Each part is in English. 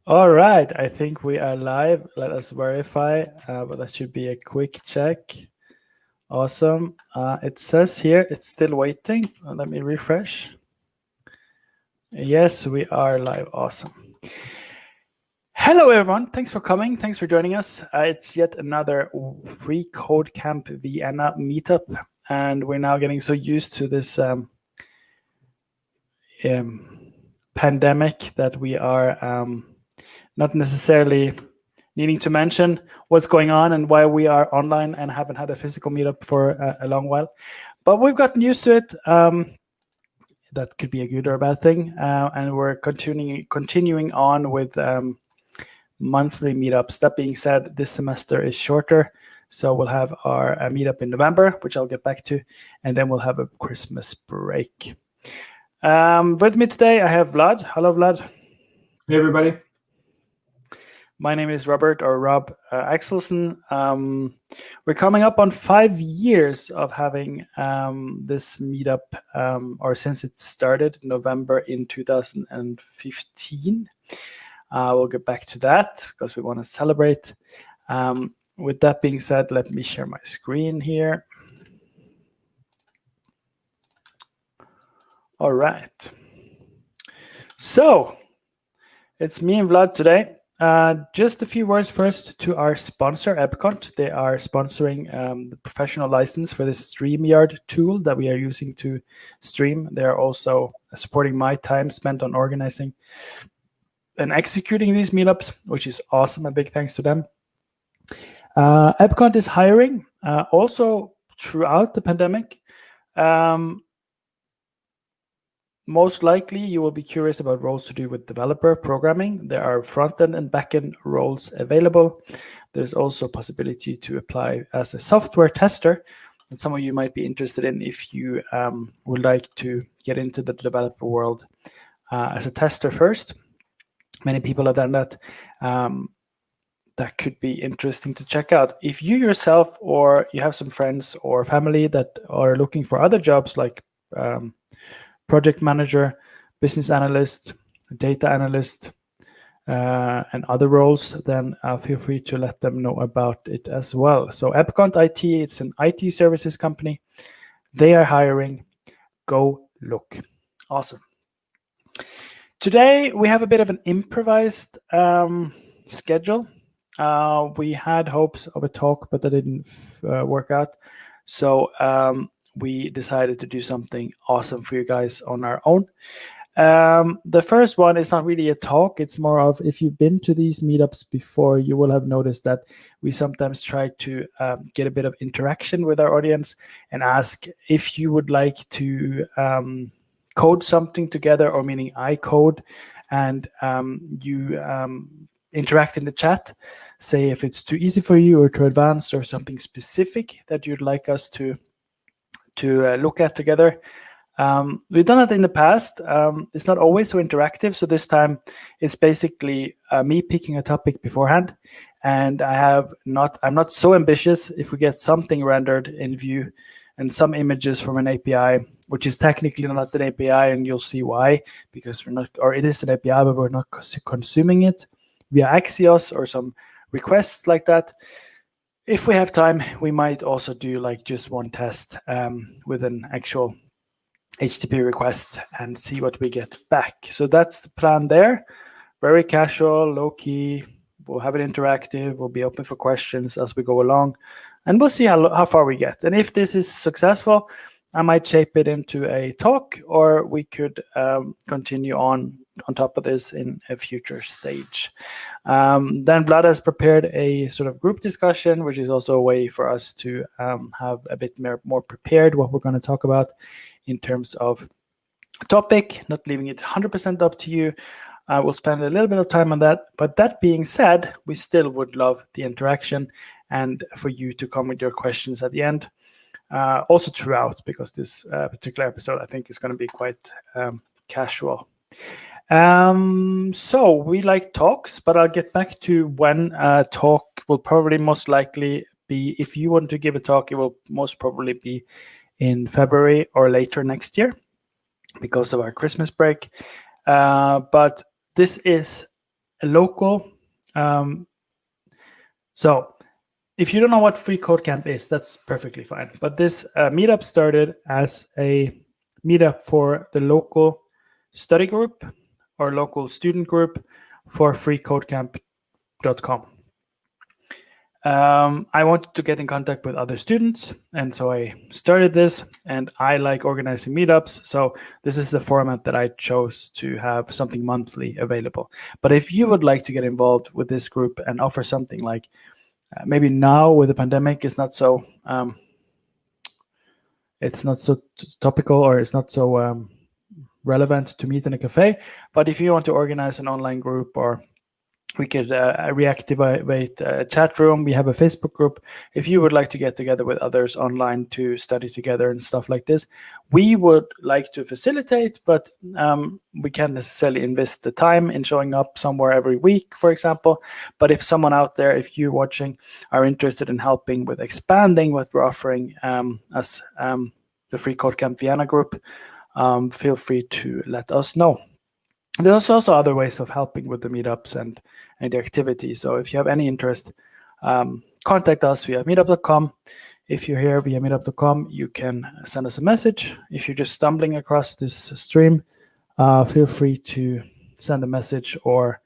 All right, I think we are live. Let us verify, but that should be a quick check. Awesome. It says here it's still waiting. Let me refresh. Yes, we are live. Awesome. Hello, everyone. Thanks for coming. Thanks for joining us. It's yet another freeCodeCamp Vienna Meetup, and we're now getting so used to this pandemic that we are not necessarily needing to mention what's going on and why we are online and haven't had a physical meetup for a long while. But we've gotten used to it. That could be a good or a bad thing. And we're continuing on with monthly meetups. That being said, this semester is shorter. So we'll have our meetup in November, which I'll get back to. And then we'll have a Christmas break. With me today, I have Vlad. Hello, Vlad. Hey, everybody. My name is Robert, or Rob Axelsen. We're coming up on 5 years of having this meetup, or since it started November in 2015. We'll get back to that because we want to celebrate. With that being said, let me share my screen here. All right. So it's me and Vlad today. Just a few words first to our sponsor, Epcont. They are sponsoring the professional license for this StreamYard tool that we are using to stream. They are also supporting my time spent on organizing and executing these meetups, which is awesome. A big thanks to them. Epcont is hiring also throughout the pandemic. Most likely, you will be curious about roles to do with developer programming. There are front-end and back-end roles available. There's also a possibility to apply as a software tester that some of you might be interested in if you would like to get into the developer world as a tester first. Many people have done that. That could be interesting to check out. If you yourself or you have some friends or family that are looking for other jobs like project manager, business analyst, data analyst, and other roles, then feel free to let them know about it as well. So Epcont IT, it's an IT services company. They are hiring. Go look. Awesome. Today, we have a bit of an improvised schedule. We had hopes of a talk, but that didn't work out. So we decided to do something awesome for you guys on our own. The first one is not really a talk. It's more of, if you've been to these meetups before, you will have noticed that we sometimes try to get a bit of interaction with our audience and ask if you would like to code something together, or meaning I code and you interact in the chat. Say if it's too easy for you or too advanced or something specific that you'd like us to look at together. We've done that in the past. It's not always so interactive. So this time it's basically me picking a topic beforehand. And I'm not so ambitious. If we get something rendered in Vue and some images from an API, which is technically not an API, and you'll see why, because it is an API, but we're not consuming it via Axios or some requests like that. If we have time, we might also do like just one test with an actual HTTP request and see what we get back. So that's the plan there. Very casual, low key. We'll have it interactive. We'll be open for questions as we go along. And we'll see how far we get. And if this is successful, I might shape it into a talk, or we could continue on top of this in a future stage. Then Vlad has prepared a sort of group discussion, which is also a way for us to have a bit more prepared what we're going to talk about in terms of topic, not leaving it 100% up to you. We'll spend a little bit of time on that. But that being said, we still would love the interaction and for you to come with your questions at the end. Also throughout, because this particular episode, I think, is going to be quite casual. So we like talks, but I'll get back to when talk will probably most likely be, if you want to give a talk, it will most probably be in February or later next year because of our Christmas break. But this is local. So if you don't know what freeCodeCamp is, that's perfectly fine. But this meetup started as a meetup for the local study group or local student group for freeCodeCamp.com. I wanted to get in contact with other students, and so I started this, and I like organizing meetups, so this is the format that I chose to have something monthly available. But if you would like to get involved with this group and offer something like maybe now with the pandemic, it's not so topical, or it's not so relevant to meet in a cafe, but if you want to organize an online group, or we could reactivate a chat room. We have a Facebook group. If you would like to get together with others online to study together and stuff like this, we would like to facilitate, but we can't necessarily invest the time in showing up somewhere every week, for example. But if someone out there, if you're watching, are interested in helping with expanding what we're offering as the freeCodeCamp Vienna group, feel free to let us know. There's also other ways of helping with the meetups and the activities. So if you have any interest, contact us via meetup.com. If you're here via meetup.com, you can send us a message. If you're just stumbling across this stream, feel free to send a message or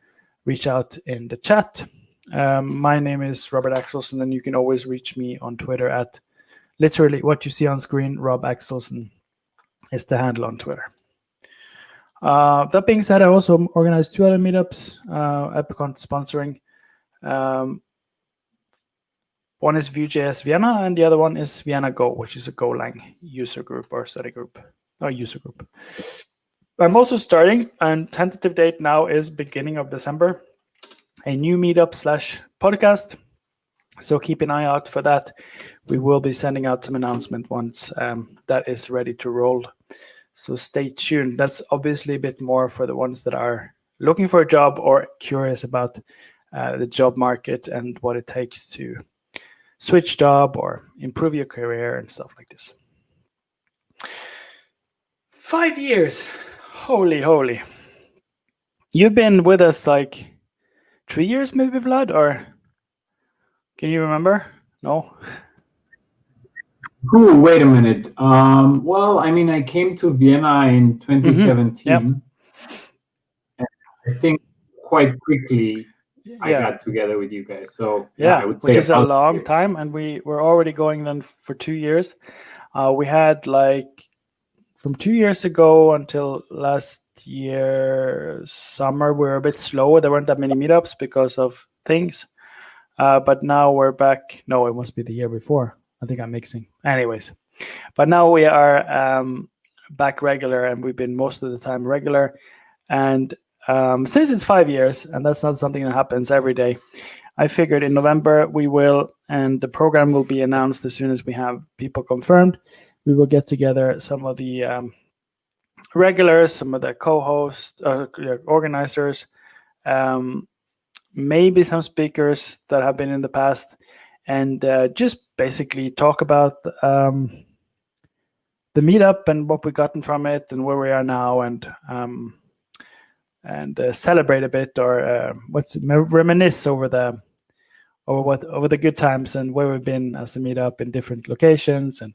reach out in the chat. My name is Robert Axelsen, and you can always reach me on Twitter at literally what you see on screen. Rob Axelsen is the handle on Twitter. That being said, I also organized 2 other meetups, Epicon sponsoring. One is Vue.js Vienna, and the other one is Vienna Go, which is a Golang user group or study group, or user group. I'm also starting, and tentative date now is beginning of December, a new meetup/podcast. So keep an eye out for that. We will be sending out some announcement once that is ready to roll. So stay tuned. That's obviously a bit more for the ones that are looking for a job or curious about the job market and what it takes to switch job or improve your career and stuff like this. 5 years. Holy. You've been with us like 3 years maybe, Vlad, or can you remember? No? Ooh, wait a minute. Well, I mean, I came to Vienna in 2017. Yep. And I think quite quickly I got together with you guys. So I would say which is a long time, and we were already going then for 2 years. We had like from 2 years ago until last year summer, we were a bit slower. There weren't that many meetups because of things. But now we're back. No, it must be the year before. I think I'm mixing. Anyways, but now we are back regular, and we've been most of the time regular. And since it's 5 years, and that's not something that happens every day, I figured in November we will, and the program will be announced as soon as we have people confirmed. We will get together some of the regulars, some of the co-hosts, organizers, maybe some speakers that have been in the past, and just basically talk about the meetup and what we've gotten from it and where we are now, and celebrate a bit, or reminisce over the good times and where we've been as a meetup in different locations, and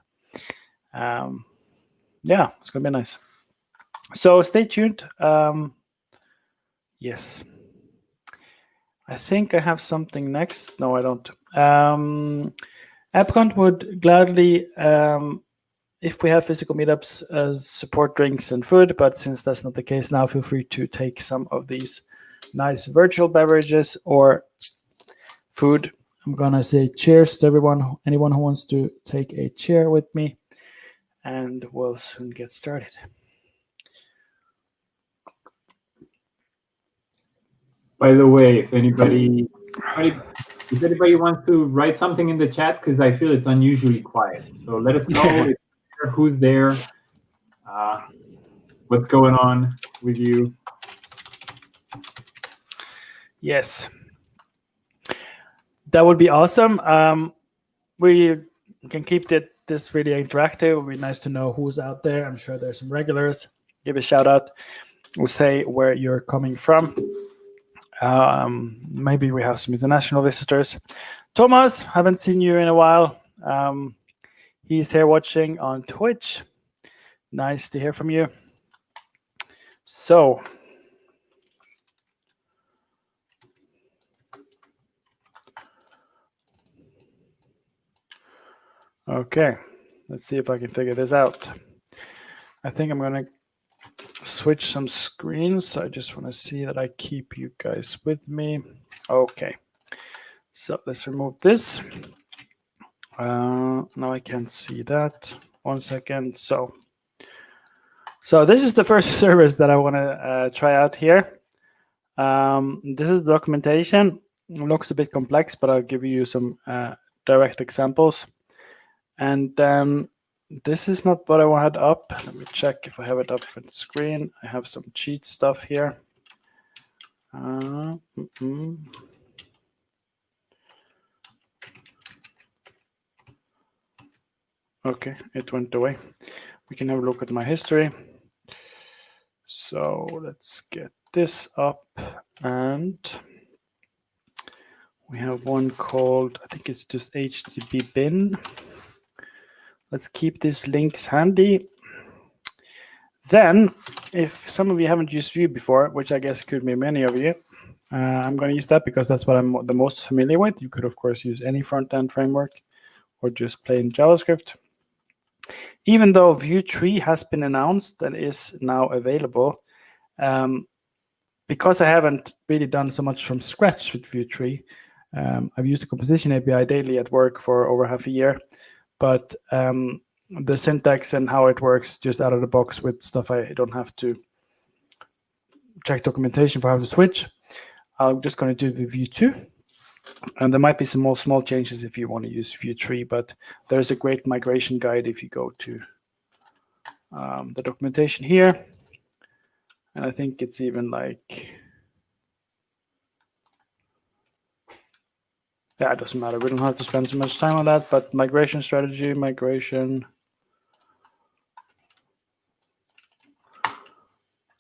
it's gonna be nice. So stay tuned. Yes. I think I have something next. No, I don't. AppCon would gladly, if we have physical meetups, support drinks and food, but since that's not the case now, feel free to take some of these nice virtual beverages or food. I'm gonna say cheers to anyone who wants to take a chair with me, and we'll soon get started. By the way, if anybody wants to write something in the chat, because I feel it's unusually quiet. So let us know who's there, what's going on with you. Yes. That would be awesome. We can keep this really interactive. It would be nice to know who's out there. I'm sure there's some regulars. Give a shout out. We'll say where you're coming from. Maybe we have some international visitors. Thomas, haven't seen you in a while. He's here watching on Twitch. Nice to hear from you. So, okay, let's see if I can figure this out. I think I'm going to switch some screens. I just want to see that I keep you guys with me. Okay, so let's remove this. Now I can't see that. 1 second. So this is the first service that I want to try out here. This is the documentation. It looks a bit complex, but I'll give you some direct examples. And then this is not what I had up. Let me check if I have it up on the screen. I have some cheat stuff here. Okay, it went away. We can have a look at my history. So let's get this up, and we have one called, I think it's just HTTP bin. Let's keep these links handy. Then, if some of you haven't used Vue before, which I guess could be many of you, I'm going to use that because that's what I'm the most familiar with. You could, of course, use any front-end framework or just plain JavaScript. Even though Vue 3 has been announced and is now available, because I haven't really done so much from scratch with Vue 3, I've used the composition API daily at work for over half a year, but the syntax and how it works just out of the box with stuff I don't have to check documentation for how to switch, I'm just going to do it with Vue 2. And there might be some more small changes if you want to use Vue 3, but there's a great migration guide if you go to the documentation here. And I think it's even like, yeah, it doesn't matter. We don't have to spend so much time on that, but migration strategy, migration.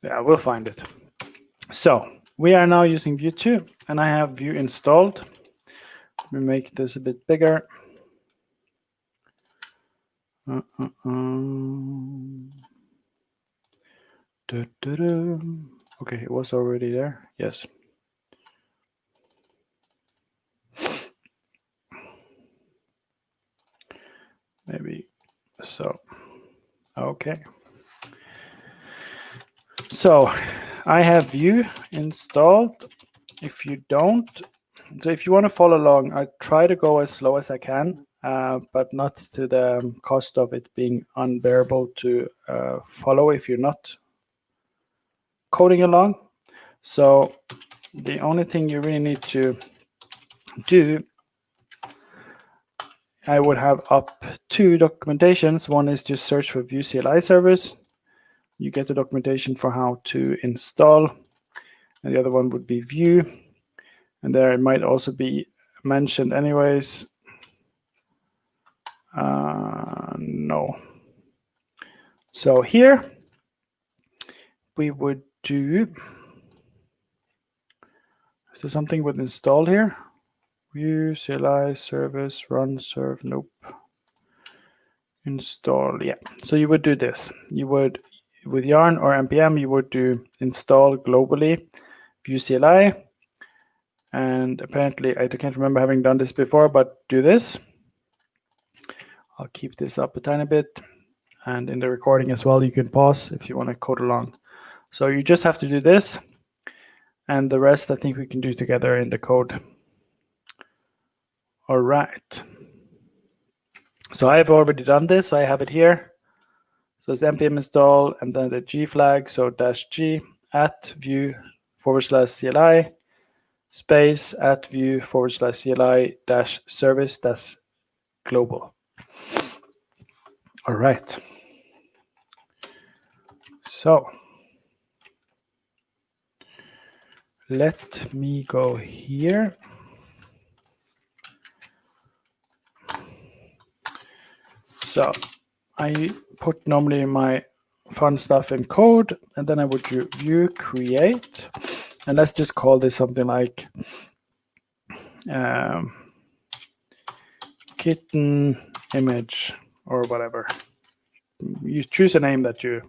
Yeah, we'll find it. So we are now using Vue 2, and I have Vue installed. Let me make this a bit bigger. Okay, it was already there. Yes. Maybe so. Okay. So I have Vue installed. If you don't, so if you want to follow along, I try to go as slow as I can, but not to the cost of it being unbearable to follow if you're not coding along. So the only thing you really need to do, I would have up 2 documentations. One is just search for Vue CLI service. You get the documentation for how to install. And the other one would be Vue. And there it might also be mentioned anyways. No. So here we would do, is there something with install here? Vue CLI service run serve, nope. Install, yeah. So you would do this. You would, with yarn or npm, you would do install globally Vue CLI. And apparently, I can't remember having done this before, but do this. I'll keep this up a tiny bit. And in the recording as well, you can pause if you want to code along. So you just have to do this. And the rest, I think we can do together in the code. All right. So I have already done this. I have it here. So it's npm install and then the G flag. So -G at Vue /CLI space at Vue /CLI -service global. All right. So let me go here. So I put normally my fun stuff in code, and then I would do Vue create. And let's just call this something like kitten image or whatever. You choose a name that you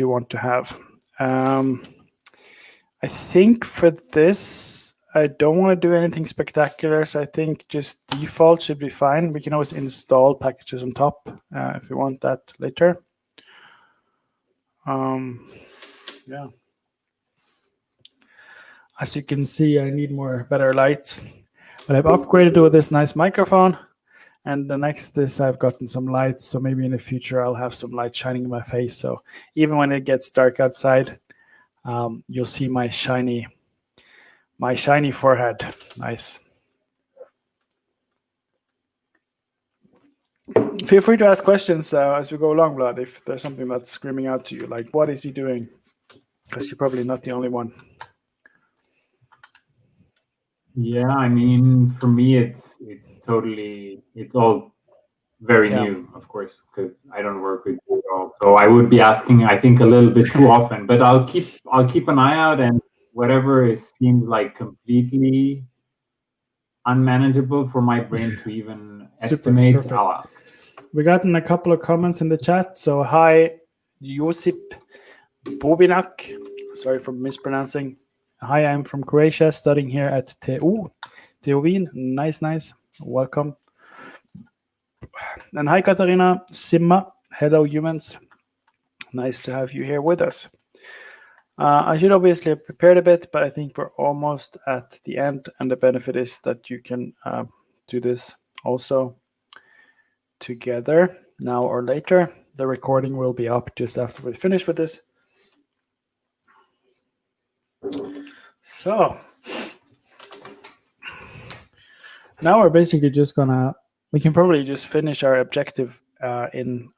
want to have. I think for this, I don't want to do anything spectacular, so I think just default should be fine. We can always install packages on top if we want that later. Yeah. As you can see, I need better lights, but I've upgraded to this nice microphone. And the next is I've gotten some lights, so maybe in the future I'll have some light shining in my face. So even when it gets dark outside, you'll see my shiny forehead. Nice. Feel free to ask questions as we go along, Vlad, if there's something that's screaming out to you, like what is he doing? Because you're probably not the only one. Yeah, I mean, for me, it's all very new, of course, because I don't work with Vue at all. So I would be asking, I think, a little bit too often. But I'll keep an eye out, and whatever seems like completely unmanageable for my brain to even estimate, I'll ask. We gotten a couple of comments in the chat. So hi, Josip Bobinak. Sorry for mispronouncing. Hi, I'm from Croatia, studying here at TU Wien. Nice. Welcome. And hi, Katarina Simma. Hello, humans. Nice to have you here with us. I should obviously have prepared a bit, but I think we're almost at the end. And the benefit is that you can do this also together now or later. The recording will be up just after we finish with this. So now we're basically just we can probably just finish our objective in,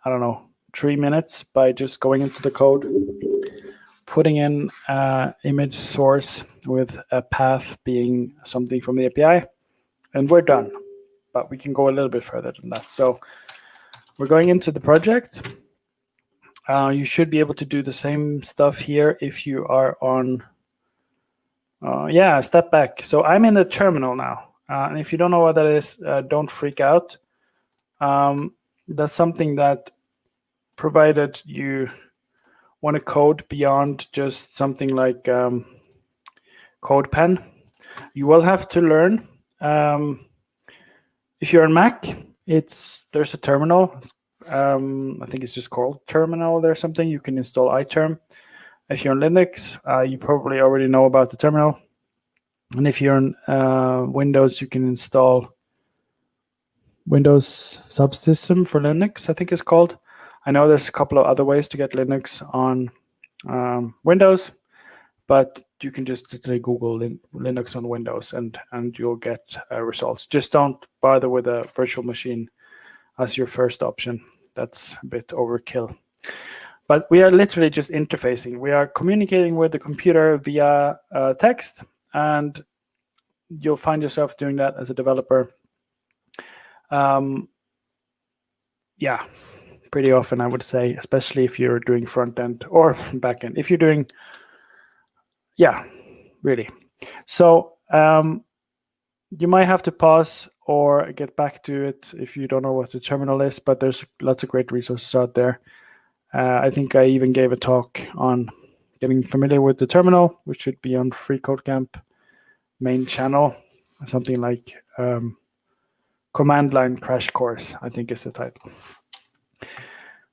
3 minutes by just going into the code, putting in image source with a path being something from the API, and we're done. But we can go a little bit further than that. So we're going into the project. You should be able to do the same stuff here if you are on step back. So I'm in the terminal now. And if you don't know what that is, don't freak out. That's something that, provided you want to code beyond just something like CodePen, you will have to learn. If you're on Mac, there's a terminal. I think it's just called terminal. There's something you can install iTerm. If you're on Linux, you probably already know about the terminal. And if you're on Windows, you can install Windows Subsystem for Linux, I think it's called. I know there's a couple of other ways to get Linux on Windows, but you can just literally Google Linux on Windows and you'll get results. Just don't bother with a virtual machine as your first option. That's a bit overkill. But we are literally just interfacing. We are communicating with the computer via text, and you'll find yourself doing that as a developer. Pretty often, I would say, especially if you're doing front end or back end. If you're doing, really. So you might have to pause or get back to it if you don't know what the terminal is, but there's lots of great resources out there. I think I even gave a talk on getting familiar with the terminal, which should be on freeCodeCamp main channel, something like Command Line Crash Course, I think is the title.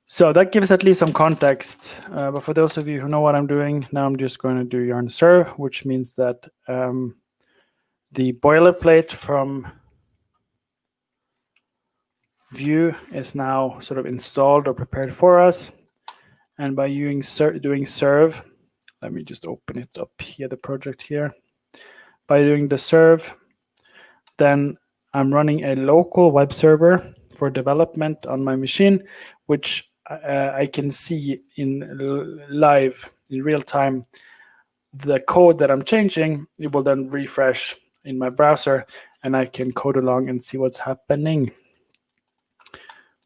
So that gives at least some context. But for those of you who know what I'm doing, now I'm just going to do yarn serve, which means that the boilerplate from Vue is now sort of installed or prepared for us. And by doing serve, let me just open it up here, the project here. By doing the serve, then I'm running a local web server for development on my machine, which I can see in live, in real time, the code that I'm changing. It will then refresh in my browser, and I can code along and see what's happening.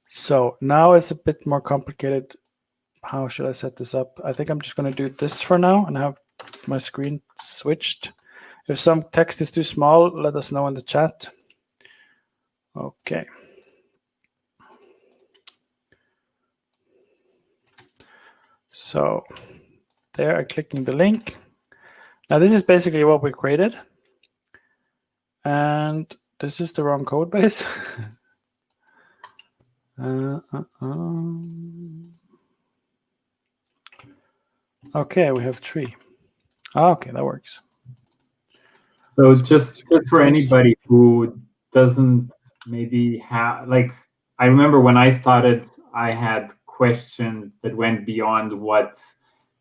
So now it's a bit more complicated. How should I set this up? I think I'm just going to do this for now and have My screen switched. If some text is too small, let us know in the chat. Okay. So there, I'm clicking the link. Now this is basically what we created. And this is the wrong code base. Okay, we have 3. Okay, that works. So just for anybody who doesn't maybe have, like, I remember when I started, I had questions that went beyond what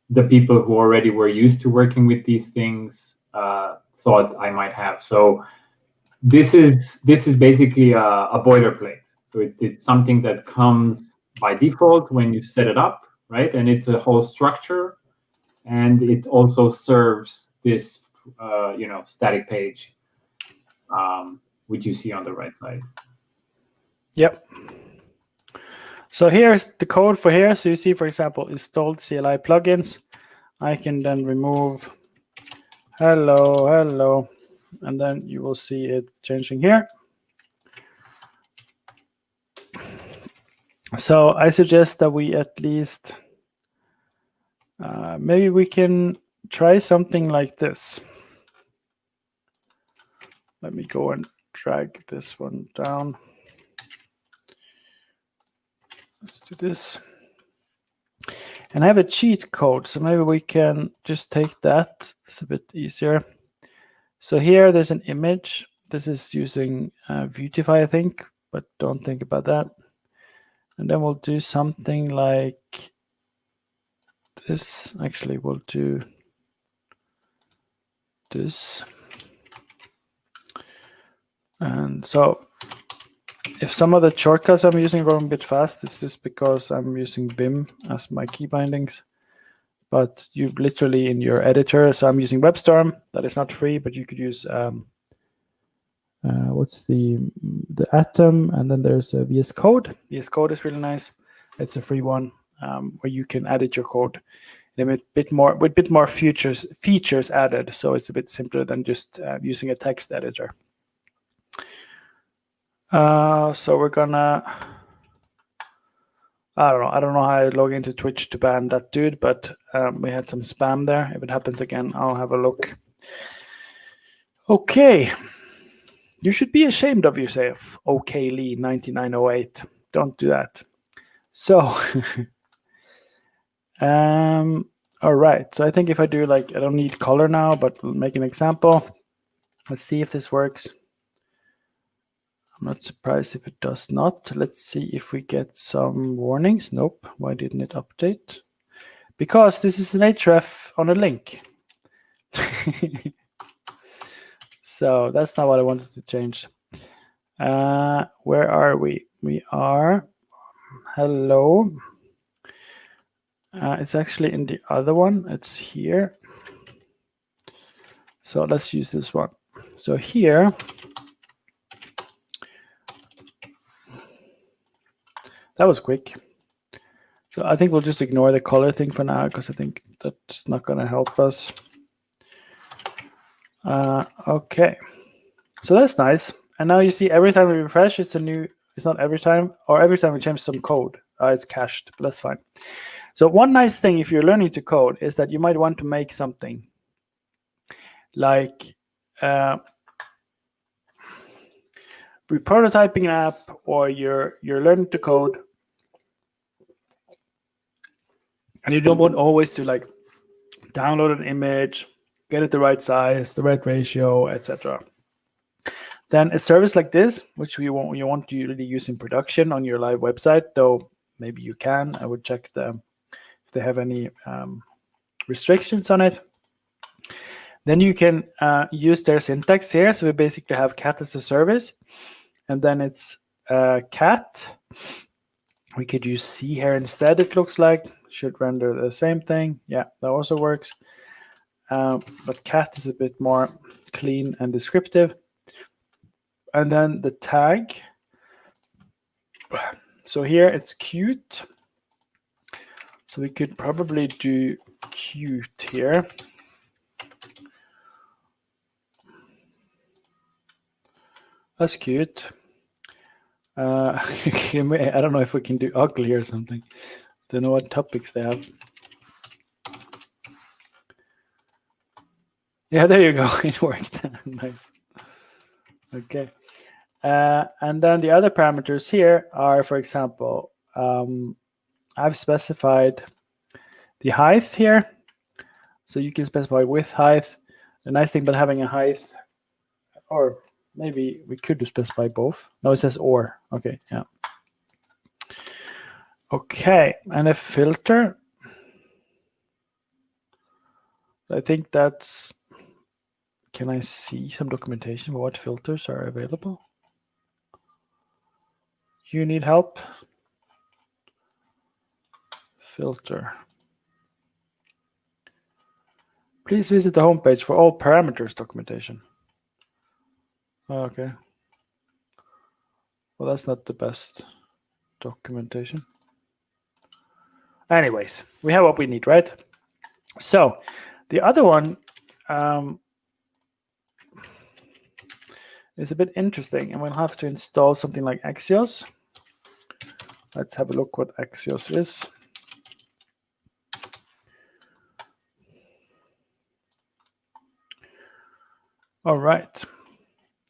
the people who already were used to working with these things thought I might have. So this is basically a boilerplate. So it's something that comes by default when you set it up, right? And it's a whole structure, and it also serves this static page, which you see on the right side. Yep. So here's the code for here. So you see, for example, installed CLI plugins. I can then remove hello, and then you will see it changing here. So I suggest that we at least, maybe we can try something like this. Let me go and drag this one down. Let's do this. And I have a cheat code, so maybe we can just take that. It's a bit easier. So here there's an image. This is using Vuetify, I think, but don't think about that. And then we'll do something like this. Actually, we'll do this. And so if some of the shortcuts I'm using are going a bit fast, it's just because I'm using Vim as my key bindings. But you literally in your editor, so I'm using WebStorm. That is not free, but you could use what's the Atom, and then there's VS Code. VS Code is really nice. It's a free one where you can edit your code with a bit more features added. So it's a bit simpler than just using a text editor. So we're gonna, I don't know how I log into Twitch to ban that dude, but we had some spam there. If it happens again, I'll have a look. Okay. You should be ashamed of yourself, OK Lee 9908. Don't do that. So, all right. So I think if I do I don't need color now, but we'll make an example. Let's see if this works. I'm not surprised if it does not. Let's see if we get some warnings. Nope. Why didn't it update? Because this is an href on a link. So that's not what I wanted to change. Where are we? We are hello. It's actually in the other one. It's here. So let's use this one. So here, that was quick. So I think we'll just ignore the color thing for now because I think that's not going to help us. Okay. So that's nice. And now you see every time we refresh, it's not every time, or every time we change some code, it's cached, but that's fine. So one nice thing if you're learning to code is that you might want to make something like we're prototyping an app, or you're learning to code, and you don't want always to download an image, get it the right size, the right ratio, etc. Then a service like this, which you want to really use in production on your live website, though maybe you can. I would check if they have any restrictions on it. Then you can use their syntax here. So we basically have cat as a service, and then it's cat. We could use C here instead, it looks like. Should render the same thing. Yeah, that also works. But cat is a bit more clean and descriptive. And then the tag. So here it's cute. So we could probably do cute here. That's cute. I don't know if we can do ugly or something. Don't know what topics they have. Yeah, there you go. It worked. Nice. Okay. And then the other parameters here are, for example, I've specified the height here. So you can specify width, height. The nice thing about having a height, or maybe we could specify both. No, it says or. Okay, yeah. Okay, and a filter. I think that's... Can I see some documentation for what filters are available? You need help? Filter. Please visit the homepage for all parameters documentation. Okay. Well, that's not the best documentation. Anyways, we have what we need, right? So the other one is a bit interesting, and we'll have to install something like Axios. Let's have a look what Axios is. All right.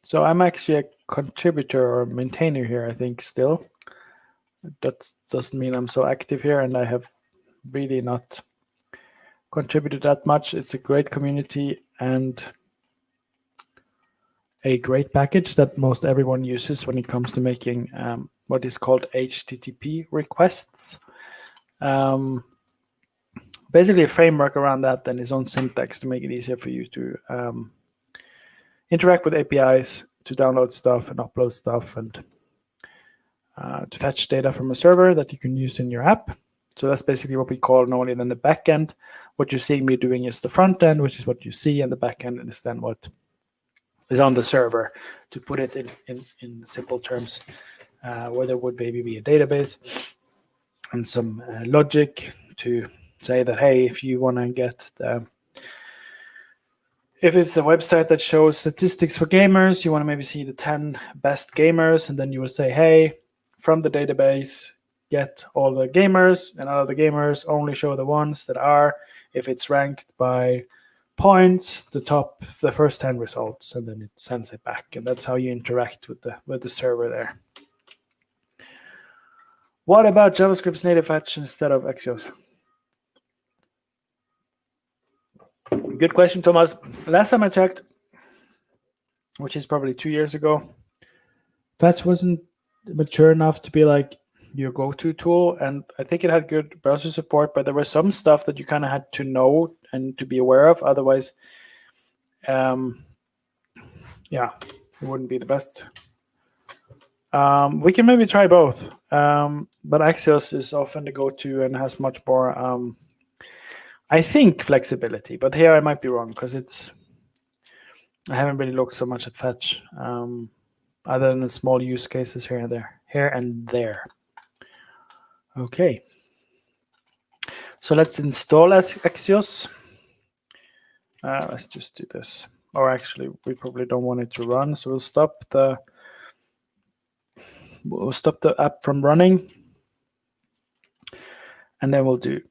So I'm actually a contributor or maintainer here, I think, still. That doesn't mean I'm so active here, and I have really not contributed that much. It's a great community and a great package that most everyone uses when it comes to making what is called HTTP requests. Basically a framework around that and its own syntax to make it easier for you to interact with APIs, to download stuff and upload stuff, and to fetch data from a server that you can use in your app. So that's basically what we call normally then the backend. What you're seeing me doing is the front end, which is what you see, and the backend is then what is on the server, to put it in simple terms, where there would maybe be a database and some logic to say that, hey, if you want to get if it's a website that shows statistics for gamers, you want to maybe see the 10 best gamers, and then you would say, hey, from the database, get all the gamers, and out of the gamers, only show the ones that are, if it's ranked by points, the first 10 results, and then it sends it back, and that's how you interact with the server there. What about JavaScript's native fetch instead of Axios? Good question, Thomas. Last time I checked, which is probably 2 years ago, fetch wasn't mature enough to be like your go-to tool, and I think it had good browser support, but there was some stuff that you kind of had to know and to be aware of. Otherwise, yeah, it wouldn't be the best. We can maybe try both, but Axios is often the go-to and has much more, I think, flexibility. But here I might be wrong, because I haven't really looked so much at fetch, other than the small use cases here and there. Okay. So let's install Axios. Let's just do this. Or actually, we probably don't want it to run, so we'll stop the app from running, and then we'll do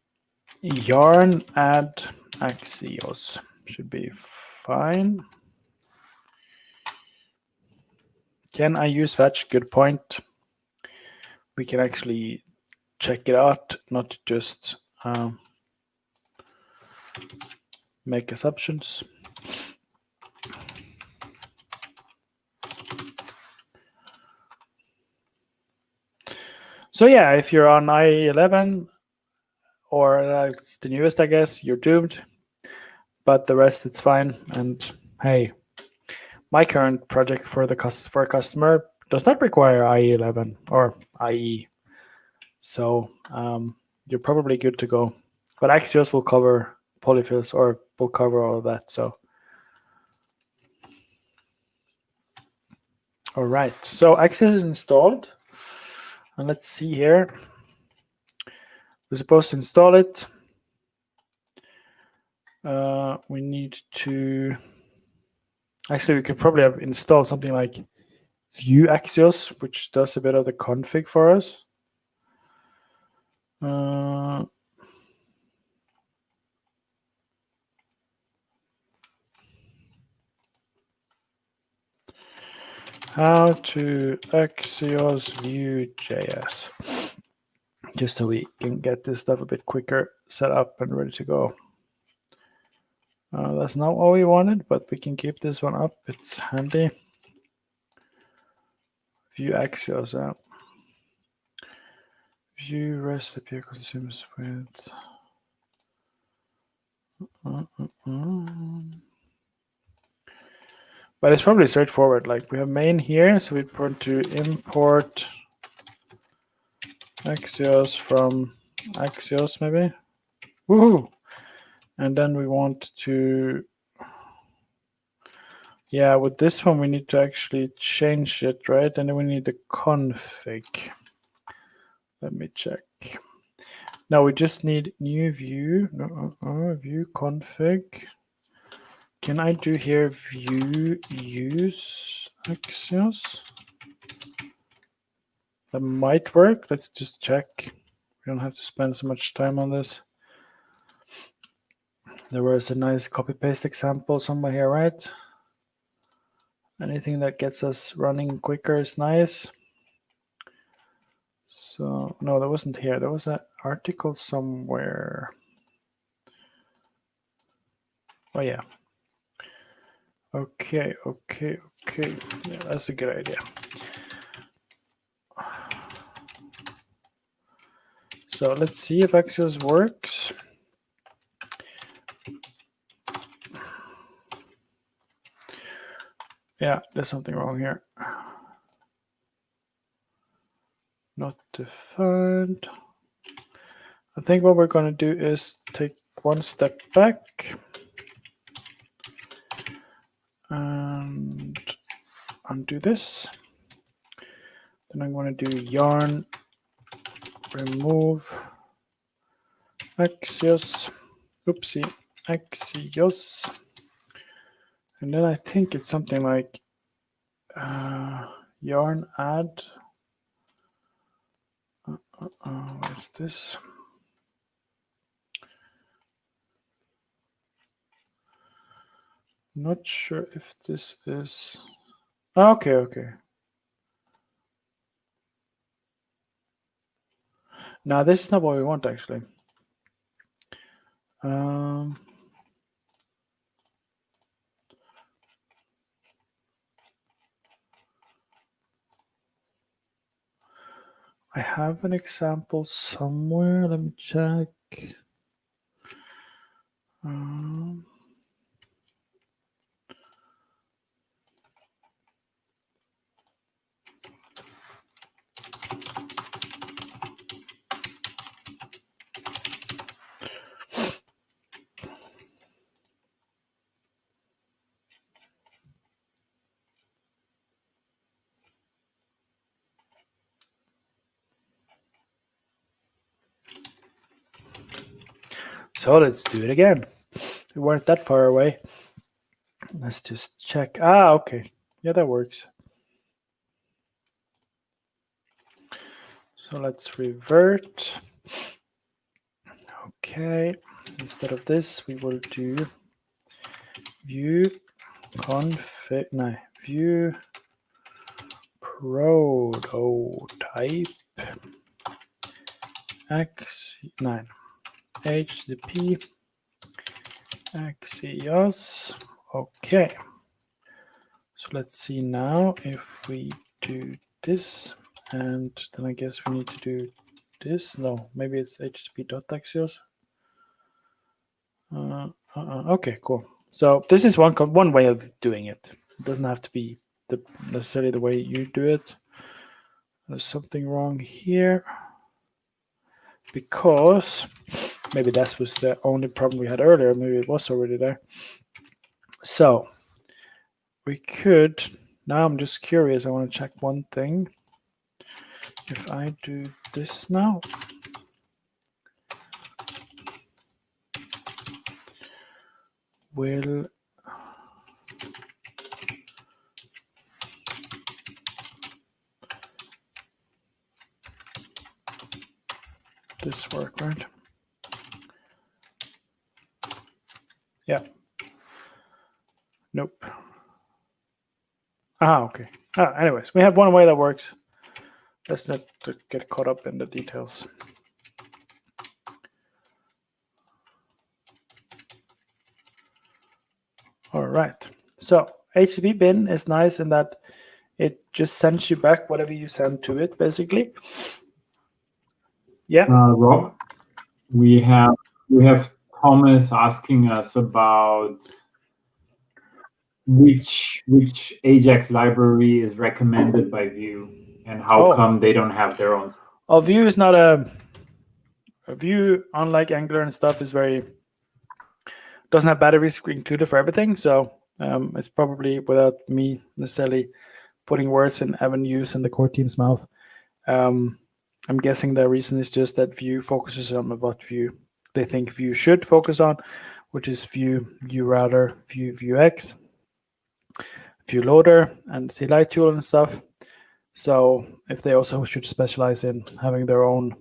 yarn add Axios. Should be fine. Can I use fetch? Good point. We can actually check it out, not just make assumptions. So yeah, if you're on IE11, or it's the newest, I guess, you're doomed. But the rest, it's fine. And hey, my current project for a customer does not require IE11 or IE. So you're probably good to go. But Axios will cover polyfills, or will cover all of that. So, all right. So Axios is installed. And let's see here. We're supposed to install it. We need to... Actually, we could probably have installed something like ViewXios, which does a bit of the config for us. How to Axios Vue.js, just so we can get this stuff a bit quicker set up and ready to go. That's not what we wanted, but we can keep this one up. It's handy. ViewXios app. View REST API consumes with. But it's probably straightforward. Like we have main here, so we want to import Axios from Axios maybe. Woohoo! And then we want to, yeah, with this one we need to actually change it, right? And then we need the config. Let me check. No, we just need new view. View config. Can I do here view use Axios? That might work. Let's just check. We don't have to spend so much time on this. There was a nice copy-paste example somewhere here, right? Anything that gets us running quicker is nice. So, no, that wasn't here. There was an article somewhere. Oh, yeah. Okay. Yeah, that's a good idea. So let's see if Axios works. Yeah, there's something wrong here. Not defined. I think what we're going to do is take one step back and undo this. Then I'm going to do yarn remove Axios. Oopsie, Axios. And then I think it's something like yarn add. What is this? Not sure if this is. Okay. Now this is not what we want actually. I have an example somewhere. Let me check. So let's do it again. We weren't that far away. Let's just check. Okay. Yeah, that works. So let's revert. Okay. Instead of this, we will do view config. No, view prototype X9 HTTP Axios. Okay. So let's see now if we do this, and then I guess we need to do this. No, maybe it's http.axios. Okay, cool. So this is one way of doing it. It doesn't have to be necessarily the way you do it. There's something wrong here, because maybe that was the only problem we had earlier. Maybe it was already there. So we could, now I'm just curious. I want to check one thing. If I do this now, will this work, right? Yeah. Nope. Okay. Anyways, we have one way that works. Let's not get caught up in the details. All right. So HTTP bin is nice in that it just sends you back whatever you send to it, basically. Yeah. Rob, we have Thomas asking us about which Ajax library is recommended by Vue and how come they don't have their own. Vue is not a Vue, unlike Angular and stuff, is doesn't have batteries included for everything. So it's probably without me necessarily putting words in Evan Hughes in the core team's mouth. I'm guessing the reason is just that Vue focuses on what they think Vue should focus on, which is Vue Router, ViewX, Vue Loader, and CLI tool and stuff. So if they also should specialize in having their own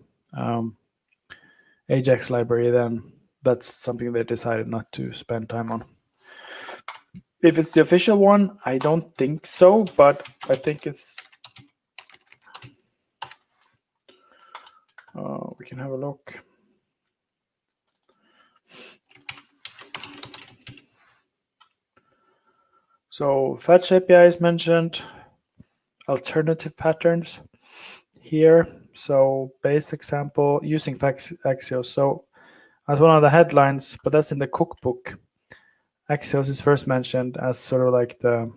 Ajax library, then that's something they decided not to spend time on. If it's the official one, I don't think so, but I think it's... we can have a look. So fetch API is mentioned, alternative patterns here. So base example using Axios. So as one of the headlines, but that's in the cookbook. Axios is first mentioned as sort of like the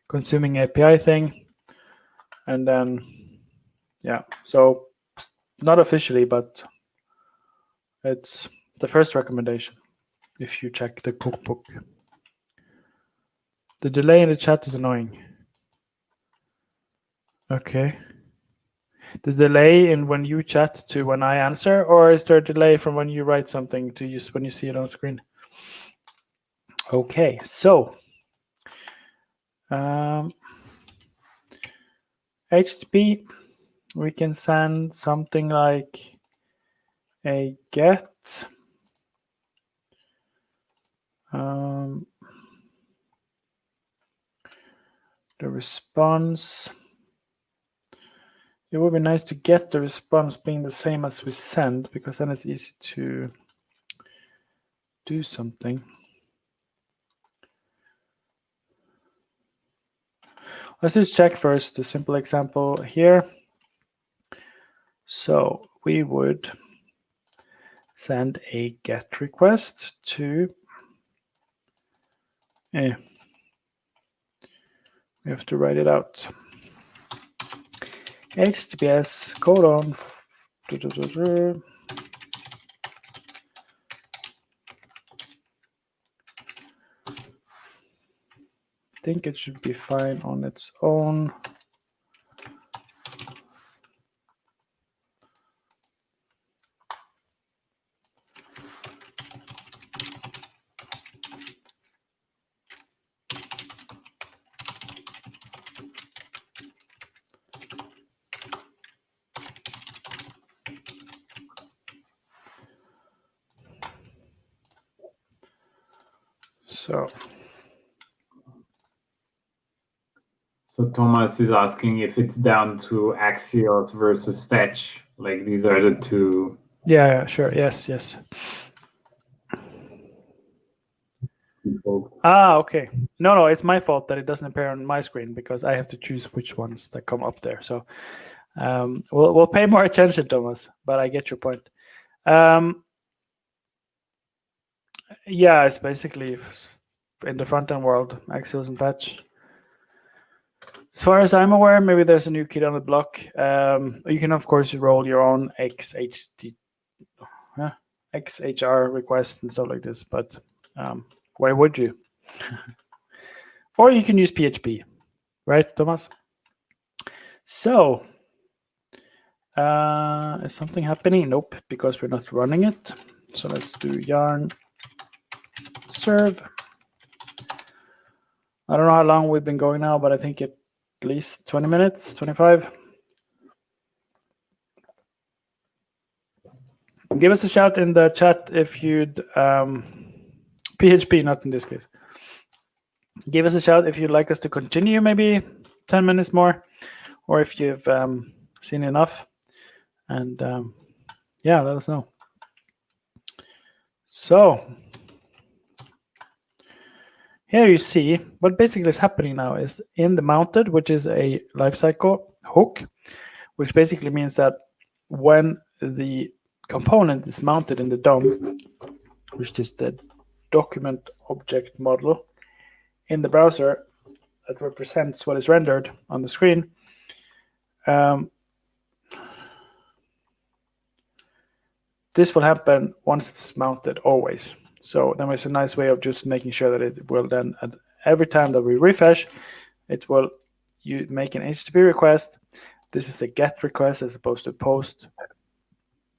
consuming API thing. And then, yeah, so not officially, but it's the first recommendation if you check the cookbook. The delay in the chat is annoying. Okay. The delay in when you chat to when I answer, or is there a delay from when you write something to use when you see it on screen? Okay, so HTTP, we can send something like a get. The response. It would be nice to get the response being the same as we send, because then it's easy to do something. Let's just check first the simple example here. So we would send a GET request to... we have to write it out. HTTPS : I think it should be fine on its own. So Thomas is asking if it's down to Axios versus Fetch. Like these are the two. Yeah, sure. Yes. Okay. No, it's my fault that it doesn't appear on my screen because I have to choose which ones that come up there. So we'll pay more attention, Thomas, but I get your point. Yeah, it's basically in the front-end world, Axios and Fetch. As far as I'm aware, maybe there's a new kid on the block. You can, of course, roll your own XHR requests and stuff like this, but why would you? Or you can use PHP, right, Thomas? So, is something happening? Nope, because we're not running it. So let's do yarn serve. I don't know how long we've been going now, but I think at least 20 minutes, 25. Give us a shout in the chat if you'd PHP, not in this case. Give us a shout if you'd like us to continue maybe 10 minutes more, or if you've seen enough. And yeah, let us know. So here you see what basically is happening now is in the mounted, which is a lifecycle hook, which basically means that when the component is mounted in the DOM, which is the document object model in the browser that represents what is rendered on the screen, this will happen once it's mounted always. So then it's a nice way of just making sure that it will then, at every time that we refresh, it will you make an HTTP request. This is a GET request as opposed to POST,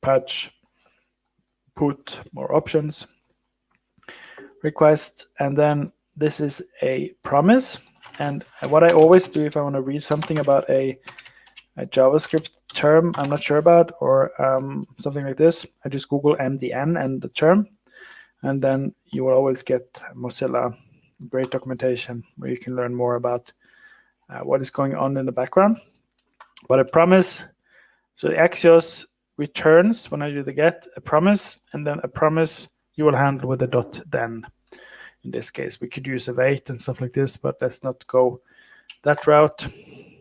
PATCH, PUT, more options, request, and then this is a promise. And what I always do if I want to read something about a JavaScript term I'm not sure about, or something like this, I just Google MDN and the term, and then you will always get Mozilla great documentation where you can learn more about what is going on in the background. But a promise, so the Axios returns when I do the get a promise, and then a promise you will handle with a .then. In this case, we could use await and stuff like this, but let's not go that route.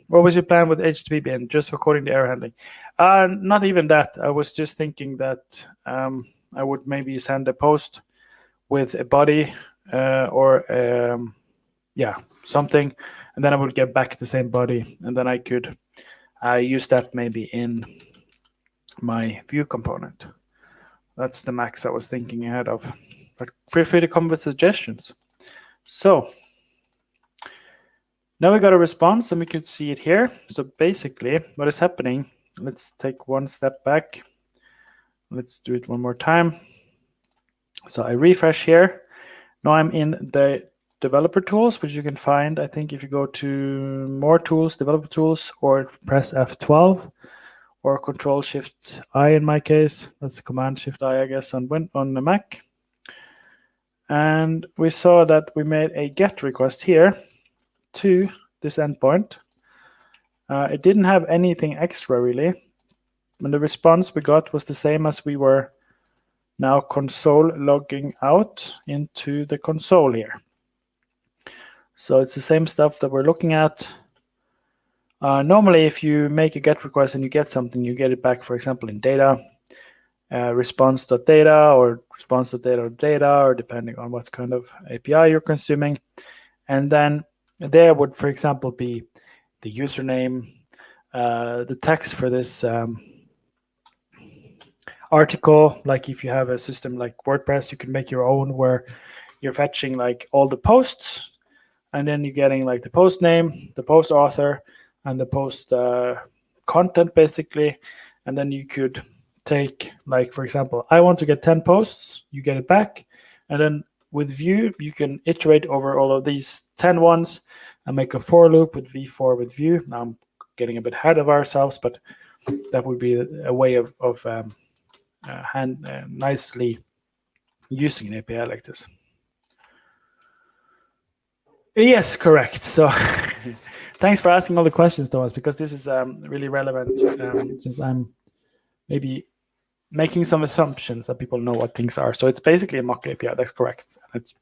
What was your plan with HTTP bin? Just for coding the error handling? Not even that. I was just thinking that I would maybe send a post with a body or something, and then I would get back the same body, and then I could use that maybe in my Vue component. That's the max I was thinking ahead of. But feel free to come with suggestions. So now we got a response, and we could see it here. So basically, what is happening, let's take one step back. Let's do it one more time. So I refresh here. Now I'm in the developer tools, which you can find, I think, if you go to more tools, developer tools, or press F12 or Control-Shift-I in my case. That's Command-Shift-I, I guess, on the Mac. And we saw that we made a GET request here to this endpoint. It didn't have anything extra, really. And the response we got was the same as we were now console logging out into the console here. So it's the same stuff that we're looking at. Normally, if you make a GET request and you get something, you get it back, for example, in data, response.data or response.data, or depending on what kind of API you're consuming. And then there would, for example, be the username, the text for this article. Like if you have a system like WordPress, you can make your own where you're fetching like all the posts, and then you're getting like the post name, the post author, and the post content, basically. And then you could take, like, for example, I want to get 10 posts, you get it back. And then with Vue, you can iterate over all of these 10 ones and make a for loop with v-for with Vue. Now I'm getting a bit ahead of ourselves, but that would be a way of nicely using an API like this. Yes, correct. So thanks for asking all the questions, Thomas, because this is really relevant since I'm maybe making some assumptions that people know what things are. So it's basically a mock API. That's correct. And it's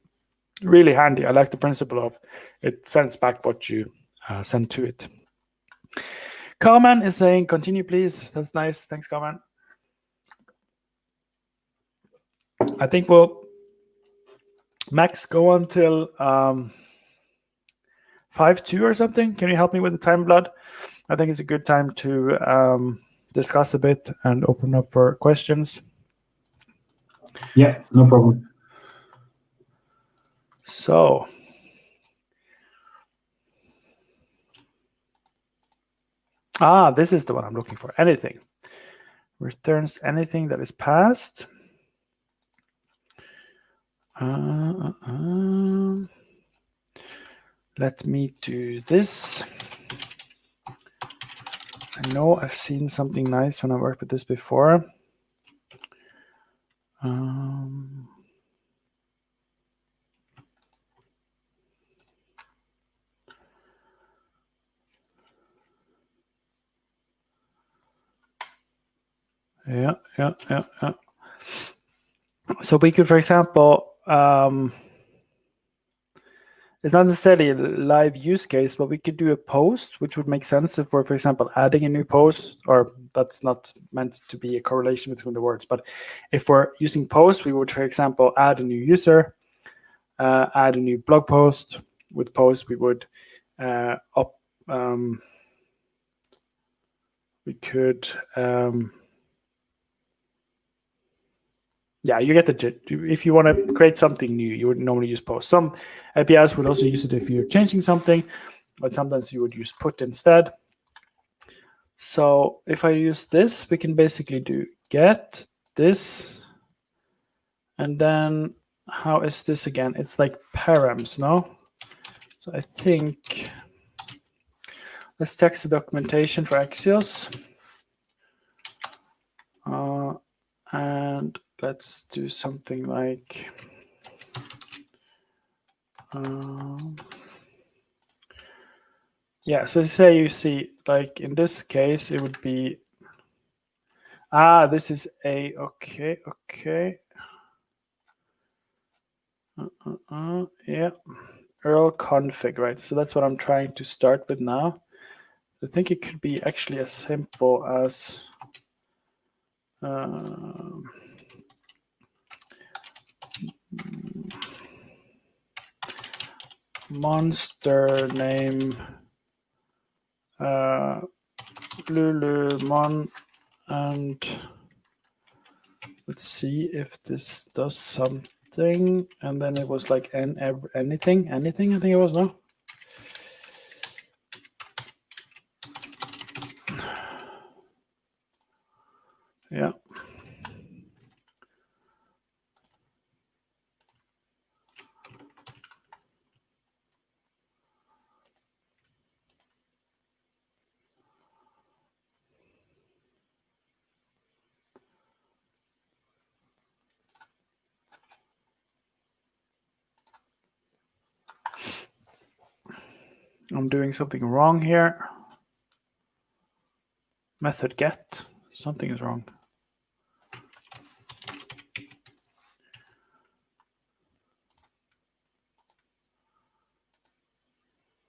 really handy. I like the principle of it sends back what you send to it. Carmen is saying, continue, please. That's nice. Thanks, Carmen. I think we'll max go until 5:02 or something. Can you help me with the time, Vlad? I think it's a good time to discuss a bit and open up for questions. Yeah, no problem. So, this is the one I'm looking for. Anything. Returns anything that is passed. Let me do this. I know I've seen something nice when I worked with this before. Yeah. So we could, for example, it's not necessarily a live use case, but we could do a post, which would make sense if we're, for example, adding a new post, or that's not meant to be a correlation between the words. But if we're using post, we would, for example, add a new user, add a new blog post. With post, we would we could yeah, you get the gist. If you want to create something new, you would normally use post. Some APIs would also use it if you're changing something, but sometimes you would use put instead. So if I use this, we can basically do get this, and then how is this again? It's like params, no? So I think let's text the documentation for Axios, and let's do something like yeah. So say you see, like in this case, it would be this is a okay. Yeah, Earl config, right? So that's what I'm trying to start with now. I think it could be actually as simple as monster name Lulumon, and let's see if this does something. And then it was like anything. I think it was, no? Yeah. I'm doing something wrong here. Method get. Something is wrong.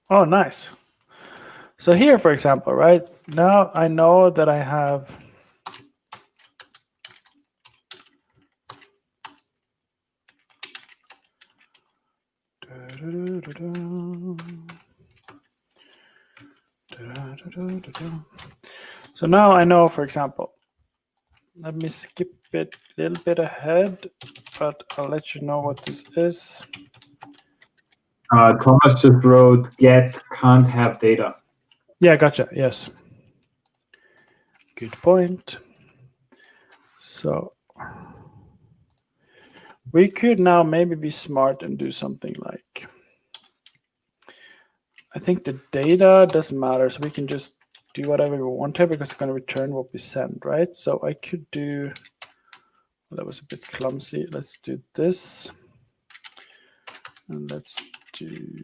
Oh, nice. So here, for example, right now I know that I have so now I know, for example, let me skip it a little bit ahead, but I'll let you know what this is. Thomas just wrote get can't have data. Yeah, gotcha. Yes. Good point. So we could now maybe be smart and do something like, I think the data doesn't matter, so we can just do whatever we want here because it's going to return what we send, right? So I could do, well, that was a bit clumsy. Let's do this. And let's do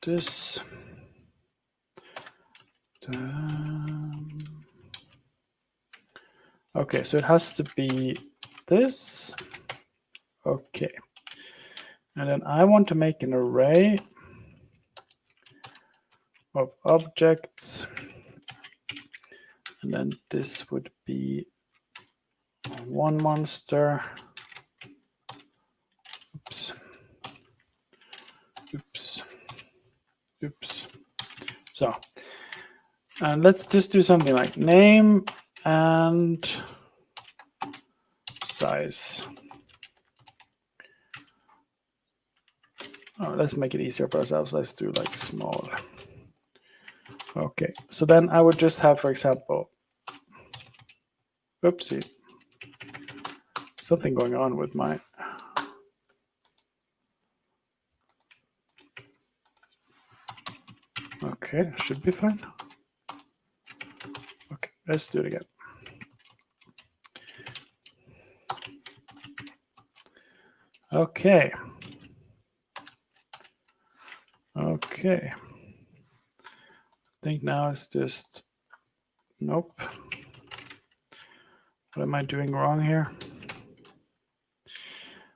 this. Okay, so it has to be this. Okay. And then I want to make an array of objects. And then this would be one monster. Oops. So, and let's just do something like name and size. Oh, let's make it easier for ourselves. Let's do like small. Okay, so then I would just have, for example, oopsie, something going on with my, okay, should be fine. Okay, let's do it again. Okay. Okay. I think now it's just, nope. What am I doing wrong here?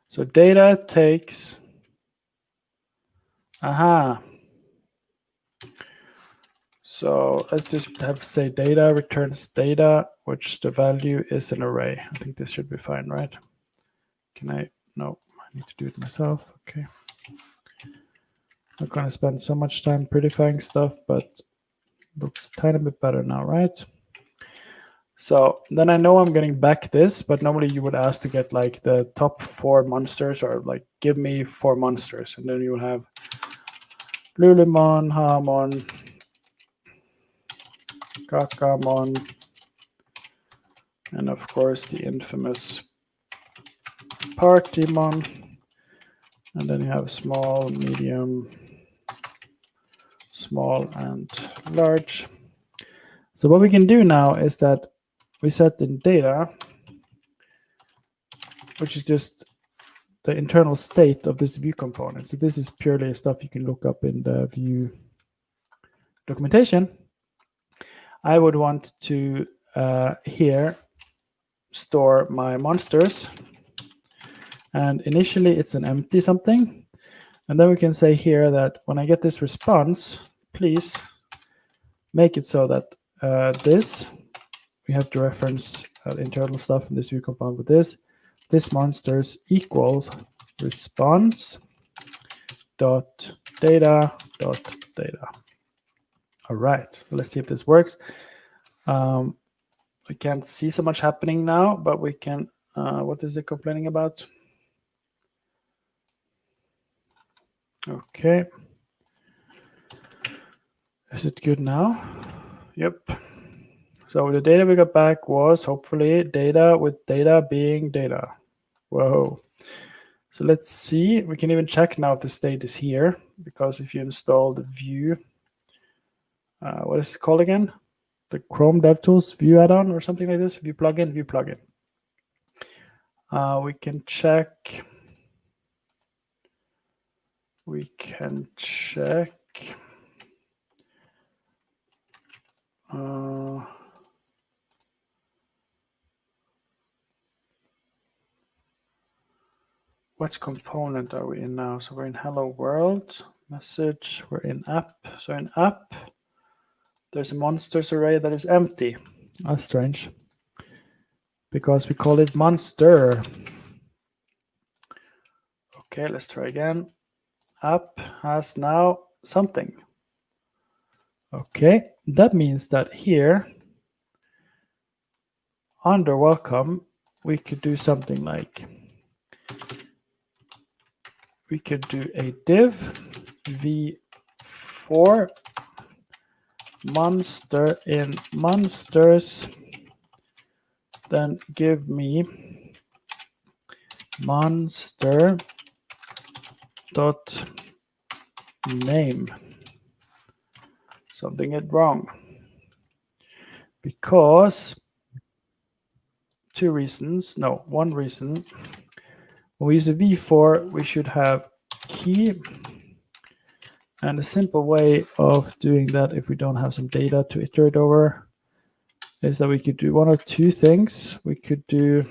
So data takes, So let's just have say data returns data, which the value is an array. I think this should be fine, right? No, I need to do it myself. Okay. Not going to spend so much time prettifying stuff, but looks a tiny bit better now, right? So then I know I'm getting back this, but normally you would ask to get like the top 4 monsters, or like give me 4 monsters, and then you will have Lulumon, Hamon, Kakamon, and of course the infamous Partymon. And then you have small, medium, small, and large. So what we can do now is that we set in data, which is just the internal state of this Vue component. So this is purely stuff you can look up in the Vue documentation. I would want to here store my monsters, and initially it's an empty something, and then we can say here that when I get this response, please make it so that this, we have to reference internal stuff in this Vue component with this monsters equals response dot data dot data. All right, let's see if this works. We can't see so much happening now, but we can, what is it complaining about? Okay. Is it good now? Yep. So the data we got back was hopefully data with data being data. Whoa. So let's see. We can even check now if the state is here, because if you install the Vue, what is it called again? The Chrome DevTools Vue add-on or something like this. Vue plugin. We can check. Which component are we in now? So we're in Hello World, message, we're in app. So in app, there's a monsters array that is empty. That's strange, because we call it monster. Okay, let's try again. App has now something. Okay, that means that here, under welcome, we could do something like, we could do a div v4 monster in monsters, then give me monster dot name. Something is wrong, because one reason. When we use a v4, we should have key, and a simple way of doing that, if we don't have some data to iterate over, is that we could do one or two things. We could do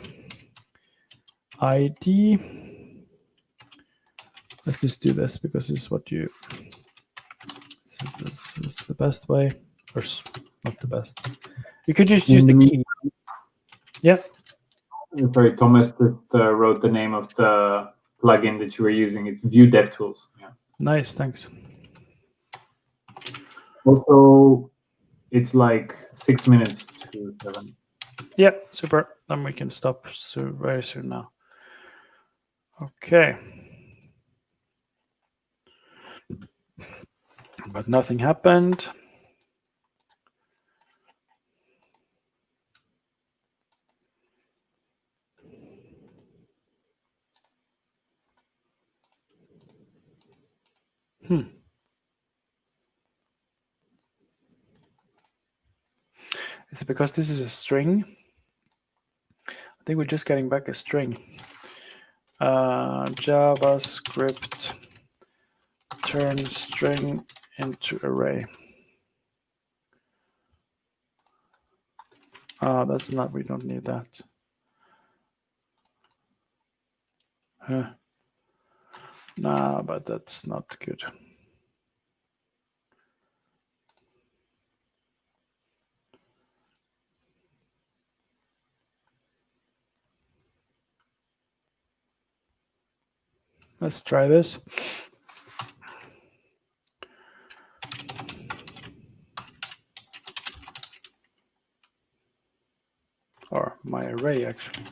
ID. Let's just do this, because this is what you, this is the best way, or not the best. You could just use the key. Yeah. Sorry, Thomas just wrote the name of the plugin that you were using. It's Vue DevTools. Yeah. Nice, thanks. Also, it's like 6 minutes to 7. Yeah, super. Then we can stop very soon now. Okay. But nothing happened. Is it because this is a string? I think we're just getting back a string. JavaScript turn string into array. Oh, that's not, we don't need that. Huh. Nah, but that's not good. Let's try this. Or my array, actually.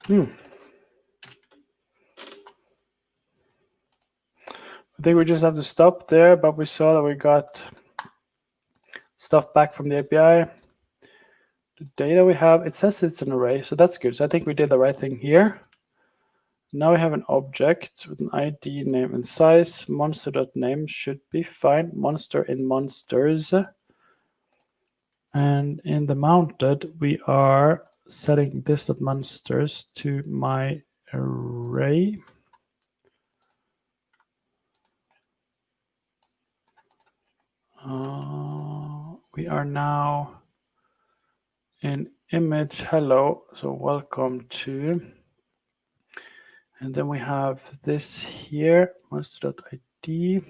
I think we just have to stop there, but we saw that we got stuff back from the API. The data we have, it says it's an array, so that's good. So I think we did the right thing here. Now we have an object with an ID, name, and size. Monster.name should be fine. Monster in monsters. And in the mounted, we are setting this.monsters to my array. We are now in image hello, so welcome to. And then we have this here, monster.id.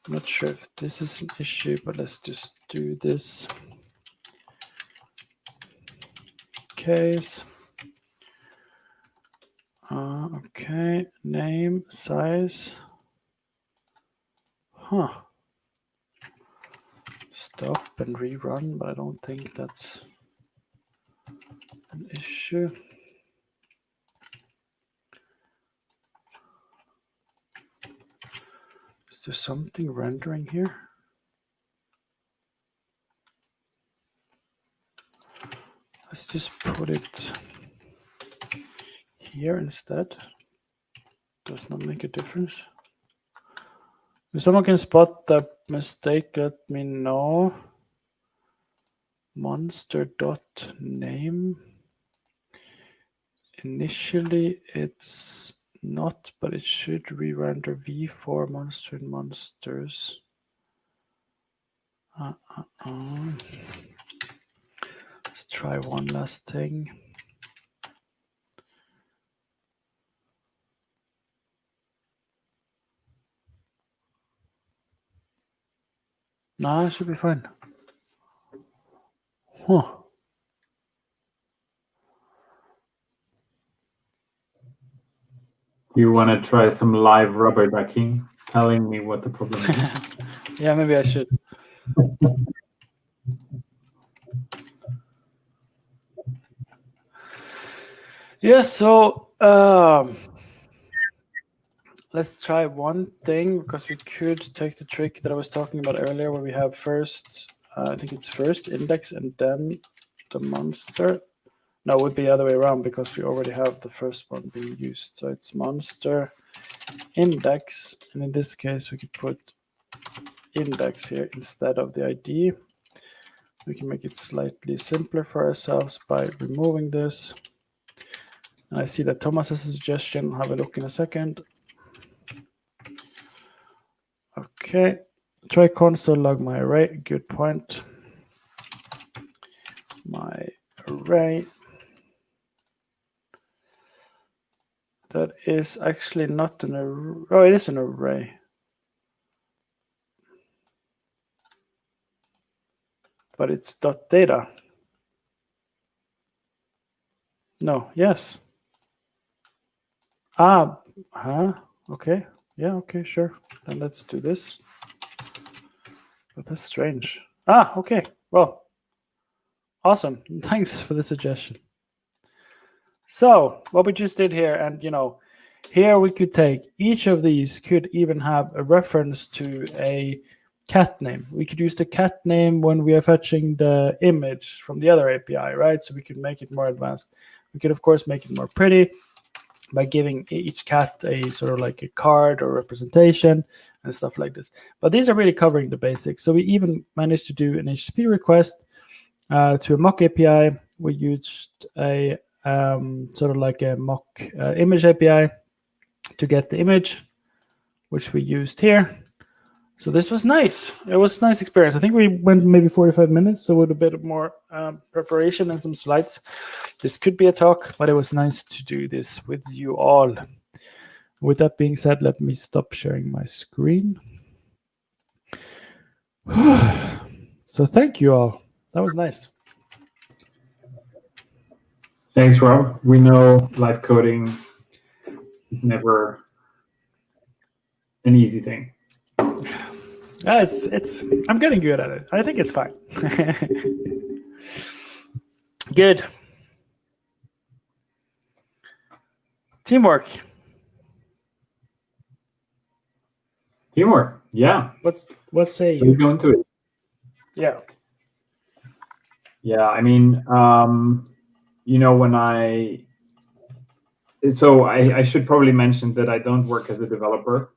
I'm not sure if this is an issue, but let's just do this case. Okay, name, size. Stop and rerun, but I don't think that's an issue. Is there something rendering here? Let's just put it here instead. Does not make a difference. If someone can spot the mistake, let me know. Monster.name. Initially, it's not, but it should re-render v4 monster in monsters. Let's try one last thing. Nah, it should be fine. You want to try some live rubber ducking, telling me what the problem is? Yeah, maybe I should. Yeah, so let's try one thing, because we could take the trick that I was talking about earlier, where we have first, I think it's first index and then the monster. No, it would be the other way around, because we already have the first one being used. So it's monster index, and in this case we could put index here instead of the ID. We can make it slightly simpler for ourselves by removing this. And I see that Thomas has a suggestion. I'll have a look in a second. Okay, try console log my array. Good point. My array. That is actually not an array. Oh, it is an array. But it's .data. No, yes. Okay. Yeah, okay, sure. Then let's do this. But that's strange. Okay, well. Awesome. Thanks for the suggestion. So what we just did here, and here we could take each of these could even have a reference to a cat name. We could use the cat name when we are fetching the image from the other API, right? So we could make it more advanced. We could, of course, make it more pretty by giving each cat a sort of like a card or representation and stuff like this. But these are really covering the basics. So we even managed to do an HTTP request to a mock API. We used a sort of like a mock image API to get the image, which we used here. So this was nice. It was a nice experience. I think we went maybe 45 minutes, so with a bit more preparation and some slides. This could be a talk, but it was nice to do this with you all. With that being said, let me stop sharing my screen. So thank you all. That was nice. Thanks, Rob. We know live coding is never an easy thing. I'm getting good at it. I think it's fine. Good. Teamwork. Yeah. What say you? Go into it. Yeah. Yeah, I mean, when I should probably mention that I don't work as a developer.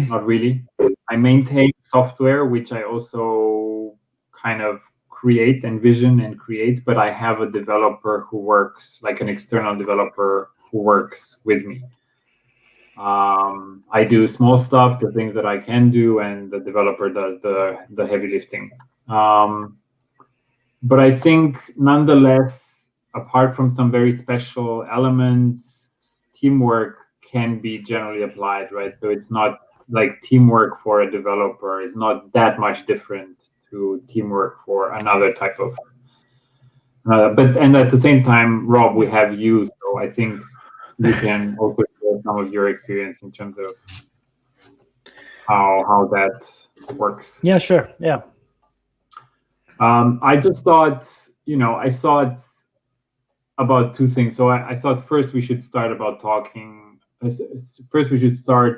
Not really. I maintain software, which I also kind of envision and create, but I have a developer who works, like an external developer who works with me. I do small stuff, the things that I can do, and the developer does the heavy lifting. But I think nonetheless, apart from some very special elements, teamwork can be generally applied, right? So it's not like teamwork for a developer is not that much different to teamwork for another type of. And at the same time, Rob, we have you, so I think you can also share some of your experience in terms of how that works. Yeah, sure. Yeah. I just thought, I thought about two things. So I thought first we should start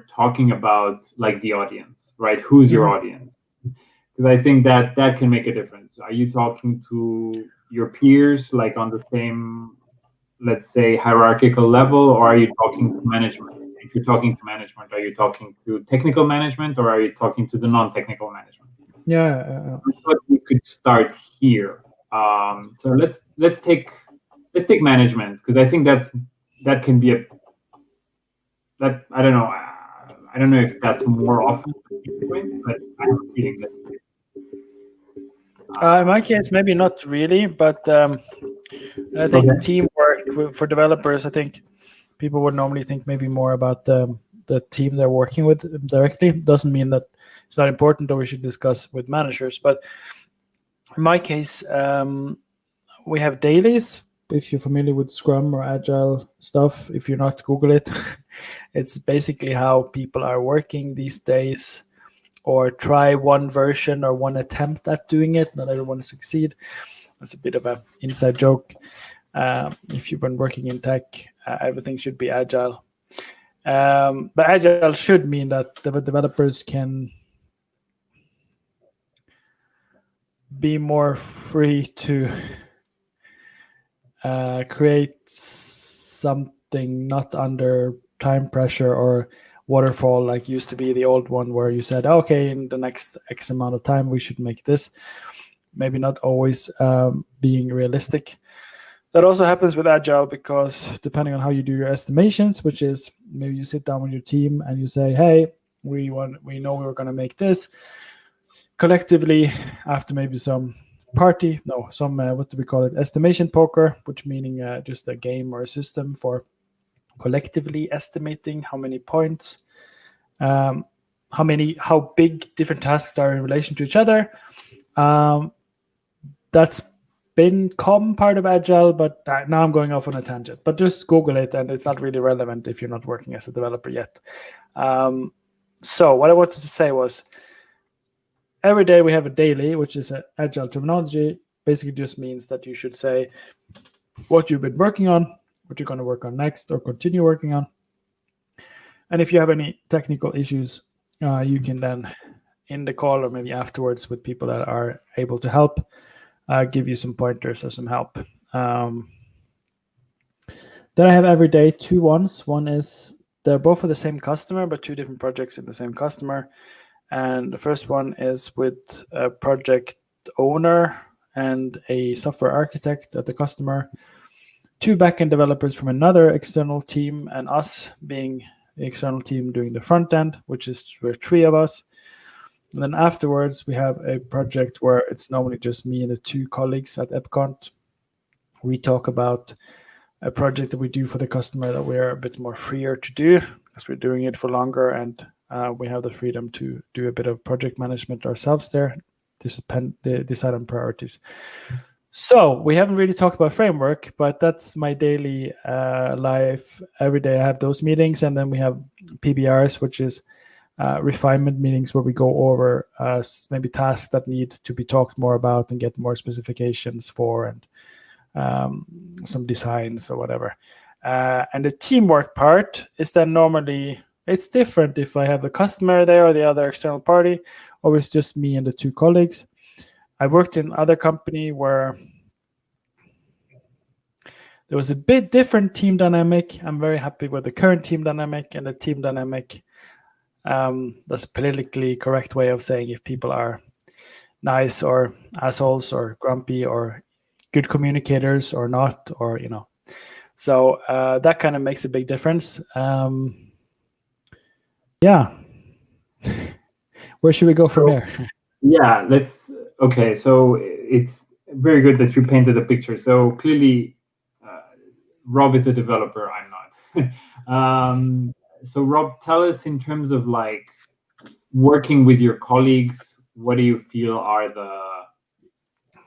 talking about like the audience, right? Who's your audience? Because I think that can make a difference. Are you talking to your peers, like on the same, let's say, hierarchical level, or are you talking to management? If you're talking to management, are you talking to technical management, or are you talking to the non-technical management? Yeah. I thought we could start here. So let's take management, because I think that can be that I don't know. I don't know if that's more often, but I have a feeling that. In my case, maybe not really, but I think teamwork for developers. I think people would normally think maybe more about the team they're working with directly. Doesn't mean that it's not important or we should discuss with managers. But in my case, we have dailies. If you're familiar with Scrum or Agile stuff, if you're not, Google it. It's basically how people are working these days, or try one version or one attempt at doing it. Not everyone succeed. That's a bit of an inside joke. If you've been working in tech, everything should be Agile. But Agile should mean that the developers can be more free to create something not under time pressure or waterfall like used to be the old one, where you said, okay, in the next X amount of time we should make this. Maybe not always being realistic. That also happens with Agile, because depending on how you do your estimations, which is maybe you sit down with your team and you say, hey, we know we're going to make this collectively after maybe some what do we call it? Estimation poker, which meaning just a game or a system for collectively estimating how many points, how big different tasks are in relation to each other. That's become part of Agile, but now I'm going off on a tangent. But just Google it, and it's not really relevant if you're not working as a developer yet. So what I wanted to say was, every day we have a daily, which is an Agile terminology. basically just means that you should say what you've been working on, what you're going to work on next or continue working on. And if you have any technical issues, you can then in the call or maybe afterwards with people that are able to help, give you some pointers or some help. Then I have every day 2 ones. One is they're both for the same customer, but 2 different projects in the same customer. And the first one is with a project owner and a software architect at the customer, 2 backend developers from another external team, and us being the external team doing the front end, which is we're 3 of us. And then afterwards, we have a project where it's normally just me and the 2 colleagues at EPCONT. We talk about a project that we do for the customer that we're a bit more freer to do because we're doing it for longer, and we have the freedom to do a bit of project management ourselves there, decide on priorities. So we haven't really talked about framework, but that's my daily life. Every day I have those meetings, and then we have PBRs, which is refinement meetings where we go over maybe tasks that need to be talked more about and get more specifications for, and some designs or whatever. And the teamwork part is then normally, it's different if I have the customer there or the other external party, or it's just me and the 2 colleagues. I worked in other company where there was a bit different team dynamic. I'm very happy with the current team dynamic, and the team dynamic, that's a politically correct way of saying if people are nice or assholes or grumpy or good communicators or not, or so that kind of makes a big difference. Yeah. Where should we go from there? Yeah, okay, so it's very good that you painted a picture. So clearly Rob is a developer, I'm not. So Rob, tell us in terms of like working with your colleagues, what do you feel are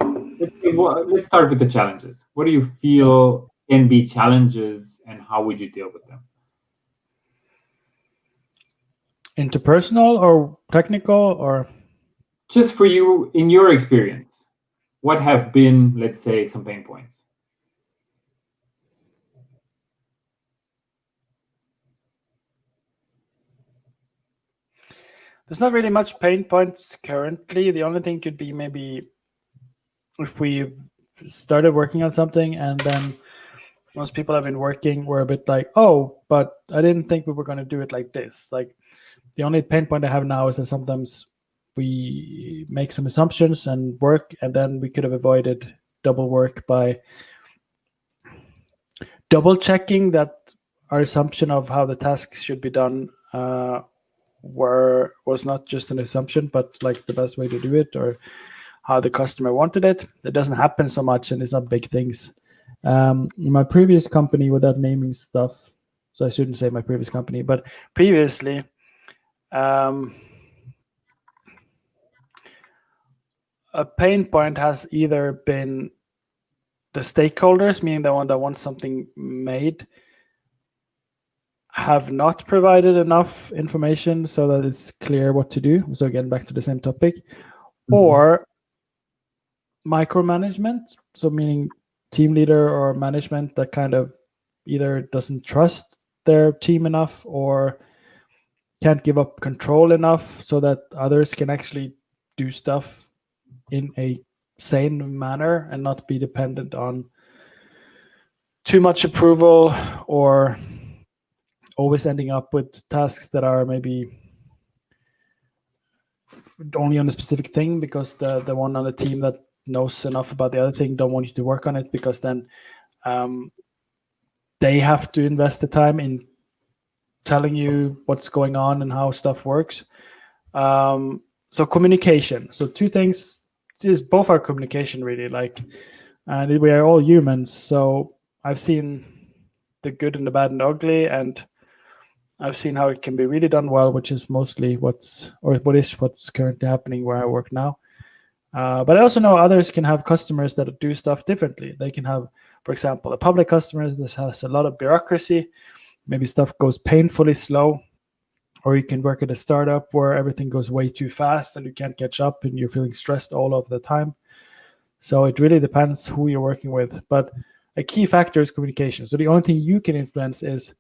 let's start with the challenges. What do you feel can be challenges, and how would you deal with them? Interpersonal or technical, or just for you, in your experience, what have been, let's say, some pain points? There's not really much pain points currently. The only thing could be maybe if we've started working on something and then most people have been working, we're a bit like, oh, but I didn't think we were going to do it like this. Like the only pain point I have now is that sometimes we make some assumptions and work, and then we could have avoided double work by double checking that our assumption of how the tasks should be done was not just an assumption, but like the best way to do it or how the customer wanted it. It doesn't happen so much, and it's not big things. In my previous company, without naming stuff, so I shouldn't say my previous company, but previously, a pain point has either been the stakeholders, meaning the one that wants something made, have not provided enough information so that it's clear what to do. So again, back to the same topic. Mm-hmm. Or micromanagement, so meaning team leader or management that kind of either doesn't trust their team enough or can't give up control enough so that others can actually do stuff in a sane manner and not be dependent on too much approval, or always ending up with tasks that are maybe only on a specific thing because the one on the team that knows enough about the other thing don't want you to work on it, because then they have to invest the time in telling you what's going on and how stuff works. So communication. So 2 things is both our communication really, like, and we are all humans. So I've seen the good and the bad and the ugly, and I've seen how it can be really done well, which is mostly what's currently happening where I work now. But I also know others can have customers that do stuff differently. They can have, for example, a public customer that has a lot of bureaucracy. Maybe stuff goes painfully slow. Or you can work at a startup where everything goes way too fast and you can't catch up and you're feeling stressed all of the time. So it really depends who you're working with. But a key factor is communication. So the only thing you can influence is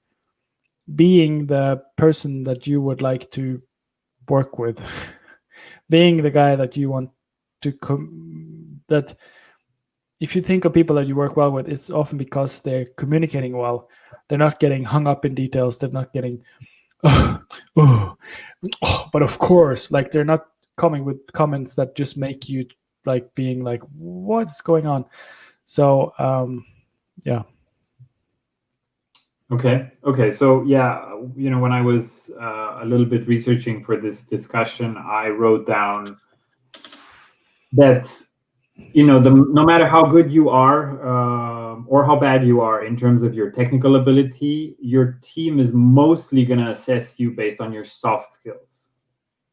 being the person that you would like to work with, being the guy that you want to that if you think of people that you work well with, it's often because they're communicating well. They're not getting hung up in details. They're not getting, but of course, like they're not coming with comments that just make you like being like, what's going on? So, yeah. Okay. So yeah, when I was a little bit researching for this discussion, I wrote down that no matter how good you are or how bad you are in terms of your technical ability, your team is mostly going to assess you based on your soft skills,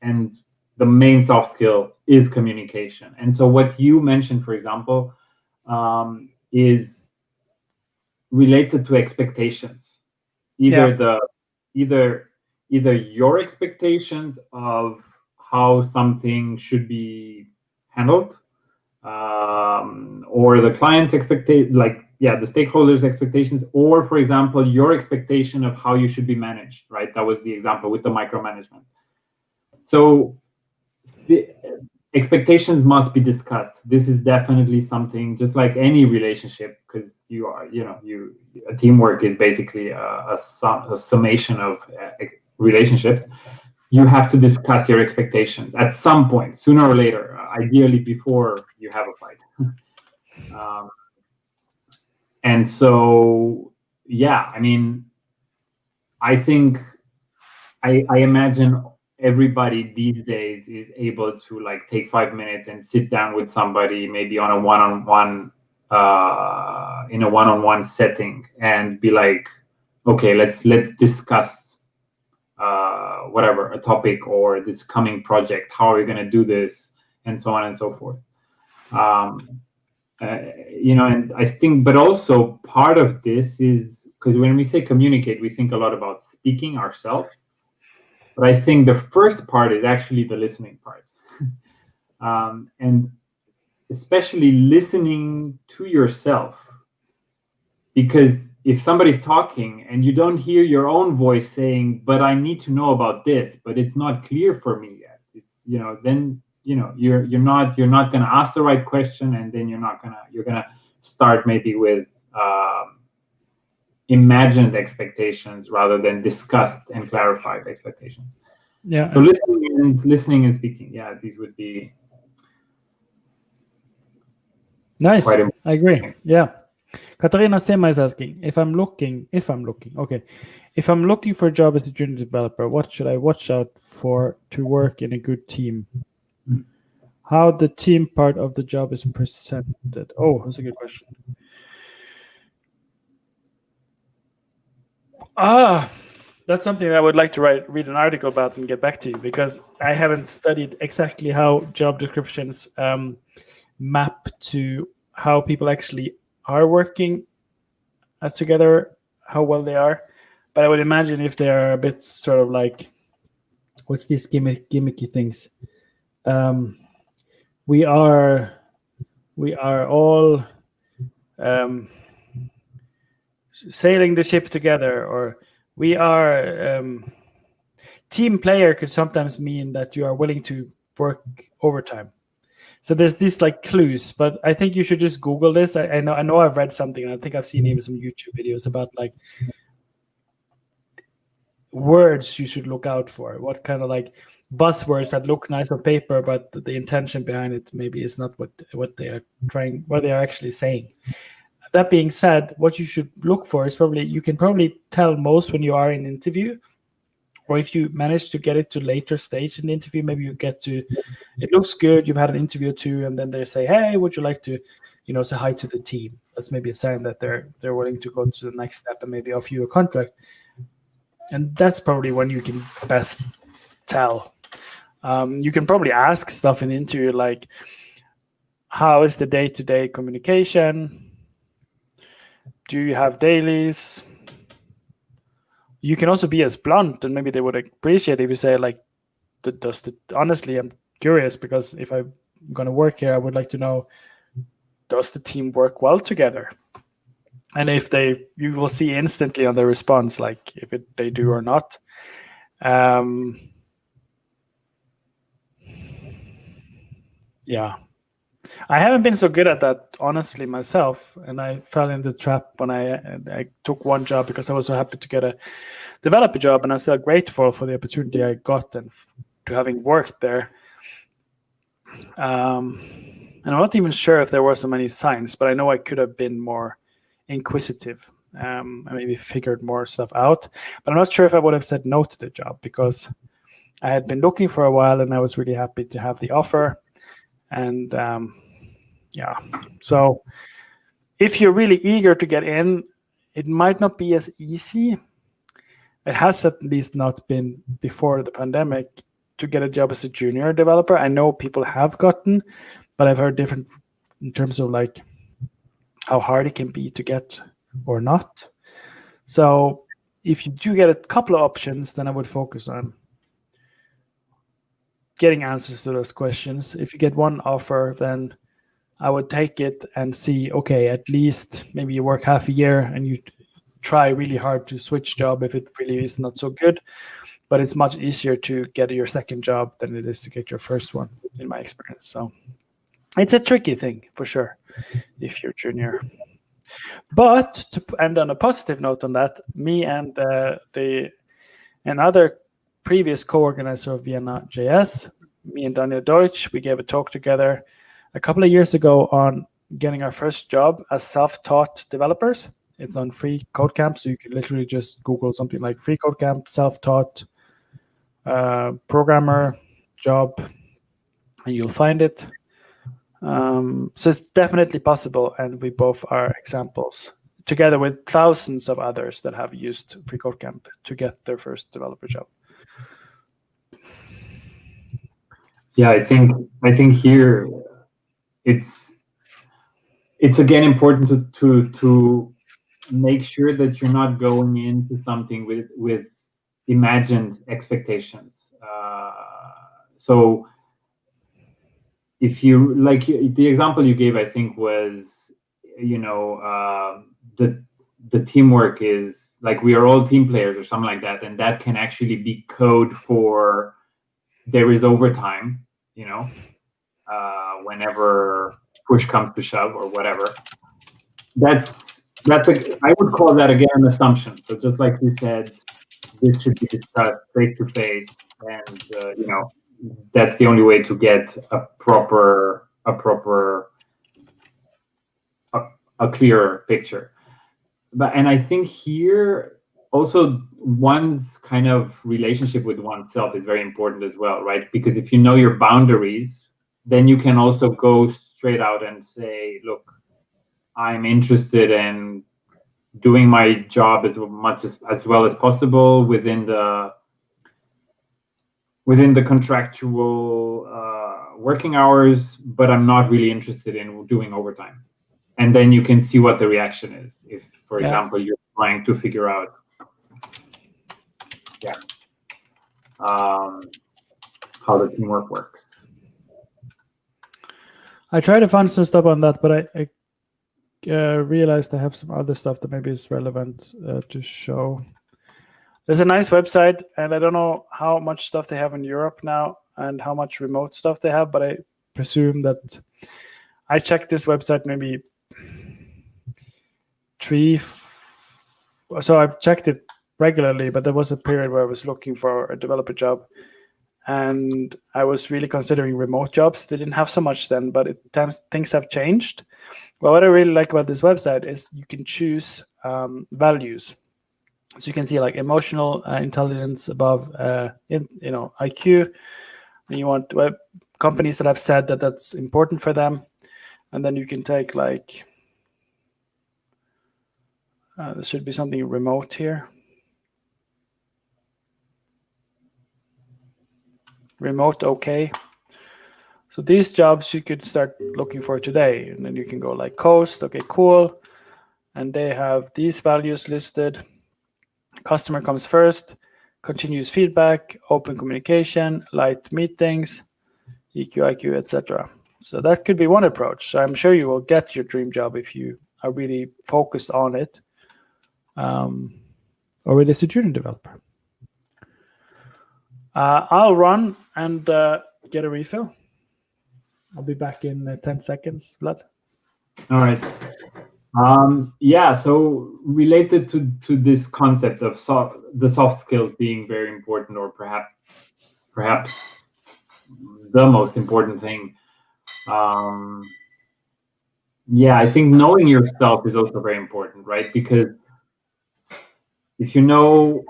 and the main soft skill is communication. And so what you mentioned, for example, is related to expectations, either your expectations of how something should be handled, or the client's expectation, the stakeholders' expectations, or for example, your expectation of how you should be managed, right? That was the example with the micromanagement. So the expectations must be discussed. This is definitely something, just like any relationship, because a teamwork is basically a summation of relationships. You have to discuss your expectations at some point, sooner or later, ideally before you have a fight. And so, yeah, I mean, I think, I imagine everybody these days is able to like take 5 minutes and sit down with somebody, maybe on a one-on-one, in a one-on-one setting, and be like, okay, let's discuss whatever, a topic or this coming project. How are we going to do this, and so on and so forth. And I think, but also part of this is because when we say communicate, we think a lot about speaking ourselves. But I think the first part is actually the listening part. And especially listening to yourself. Because if somebody's talking and you don't hear your own voice saying, but I need to know about this, but it's not clear for me yet. It's, then, you're not going to ask the right question, and then you're going to start maybe with imagined expectations rather than discussed and clarified expectations. Yeah. So listening and speaking, yeah, these would be nice. I agree. Yeah. Katarina Sema is asking, if I'm looking for a job as a junior developer, what should I watch out for to work in a good team? How the team part of the job is presented. Oh, that's a good question. That's something that I would like to read an article about and get back to you, because I haven't studied exactly how job descriptions map to how people actually are working together, how well they are. But I would imagine if they are a bit sort of like, what's these gimmicky things? We are all sailing the ship together, or we are team player could sometimes mean that you are willing to work overtime. So there's these like clues, but I think you should just Google this. I know I've read something, and I think I've seen even some YouTube videos about like words you should look out for. What kind of like buzzwords that look nice on paper, but the intention behind it maybe is not what they are actually saying. That being said, what you should look for is you can probably tell most when you are in an interview, or if you manage to get it to later stage in the interview, maybe you get to, it looks good, you've had an interview or two, and then they say, hey, would you like to, say hi to the team? That's maybe a sign that they're willing to go to the next step and maybe offer you a contract. And that's probably when you can best tell. You can probably ask stuff in the interview like, how is the day-to-day communication? Do you have dailies? You can also be as blunt, and maybe they would appreciate if you say like, honestly, I'm curious, because if I'm going to work here, I would like to know does the team work well together? And if you will see instantly on the response, like if they do or not. Yeah, I haven't been so good at that, honestly, myself. And I fell in the trap when I took one job because I was so happy to get a developer job, and I'm still grateful for the opportunity I got and to having worked there. And I'm not even sure if there were so many signs, but I know I could have been more inquisitive. I maybe figured more stuff out, but I'm not sure if I would have said no to the job because I had been looking for a while and I was really happy to have the offer. And yeah, so if you're really eager to get in, it might not be as easy. It has at least not been before the pandemic to get a job as a junior developer. I know people have gotten, but I've heard different in terms of like how hard it can be to get or not. So if you do get a couple of options, then I would focus on getting answers to those questions. If you get one offer, then I would take it and see, okay, at least maybe you work half a year and you try really hard to switch job if it really is not so good. But it's much easier to get your second job than it is to get your first one, in my experience. So it's a tricky thing for sure if you're junior. But to end on a positive note on that, me and another previous co-organizer of Vienna JS, me and Daniel Deutsch, we gave a talk together a couple of years ago on getting our first job as self-taught developers. It's on freeCodeCamp, so you can literally just Google something like freeCodeCamp, self-taught programmer job, and you'll find it. So it's definitely possible, and we both are examples, together with thousands of others that have used freeCodeCamp to get their first developer job. Yeah, I think here it's again important to make sure that you're not going into something with imagined expectations. So if you like the example you gave, I think was, the teamwork is like we are all team players or something like that, and that can actually be code for there is overtime, whenever push comes to shove or whatever. I would call that again an assumption. So just like you said, this should be discussed face to face, and that's the only way to get a clearer picture. And I think here also one's kind of relationship with oneself is very important as well, right? Because if you know your boundaries, then you can also go straight out and say, look, I'm interested in doing my job as well as possible within the contractual working hours, but I'm not really interested in doing overtime. And then you can see what the reaction is. If, for example, you're trying to figure out how the teamwork works. I try to find some stuff on that, but I realized I have some other stuff that maybe is relevant to show. There's a nice website, and I don't know how much stuff they have in Europe now and how much remote stuff they have, but I presume that I checked this website maybe so I've checked it regularly, but there was a period where I was looking for a developer job, and I was really considering remote jobs. They didn't have so much then, but things have changed. Well, what I really like about this website is you can choose values. So you can see like emotional intelligence above, IQ. And you want companies that have said that that's important for them. And then you can take like, there should be something remote here. Remote, okay. So these jobs you could start looking for today. And then you can go like coast, okay, cool. And they have these values listed. Customer comes first, continuous feedback, open communication, light meetings, EQ, IQ, etc. So that could be one approach. So I'm sure you will get your dream job if you are really focused on it, already as a junior developer. I'll run and get a refill. I'll be back in 10 seconds, Vlad. All right. So related to this concept of the soft skills being very important, or perhaps the most important thing. I think knowing yourself is also very important, right? Because if you know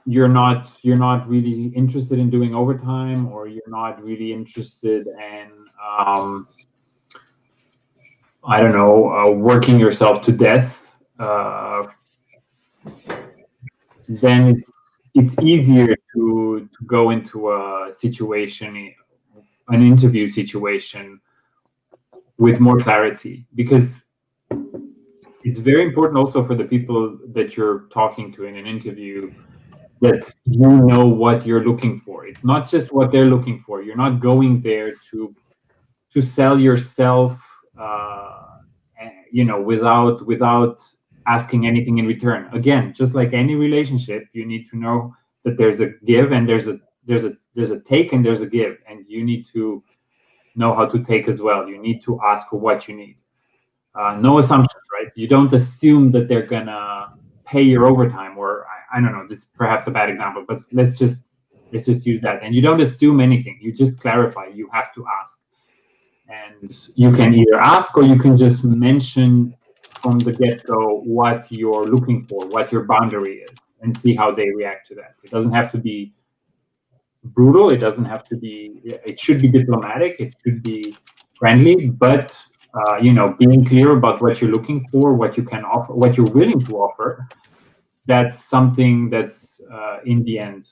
you're not really interested in doing overtime, or you're not really interested in working yourself to death, then it's easier to go into a situation, an interview situation, with more clarity, because it's very important also for the people that you're talking to in an interview that you know what you're looking for. It's not just what they're looking for. You're not going there to sell yourself, without asking anything in return. Again, just like any relationship, you need to know that there's a give and there's a take and there's a give, and you need to know how to take as well. You need to ask for what you need. No assumptions, right? You don't assume that they're gonna pay your overtime, or I don't know. This is perhaps a bad example, but let's just use that. And you don't assume anything. You just clarify. You have to ask, and you can either ask or you can just mention from the get-go what you're looking for, what your boundary is, and see how they react to that. It doesn't have to be brutal. It doesn't have to be. It should be diplomatic. It should be friendly, but being clear about what you're looking for, what you can offer, what you're willing to offer. That's something that's in the end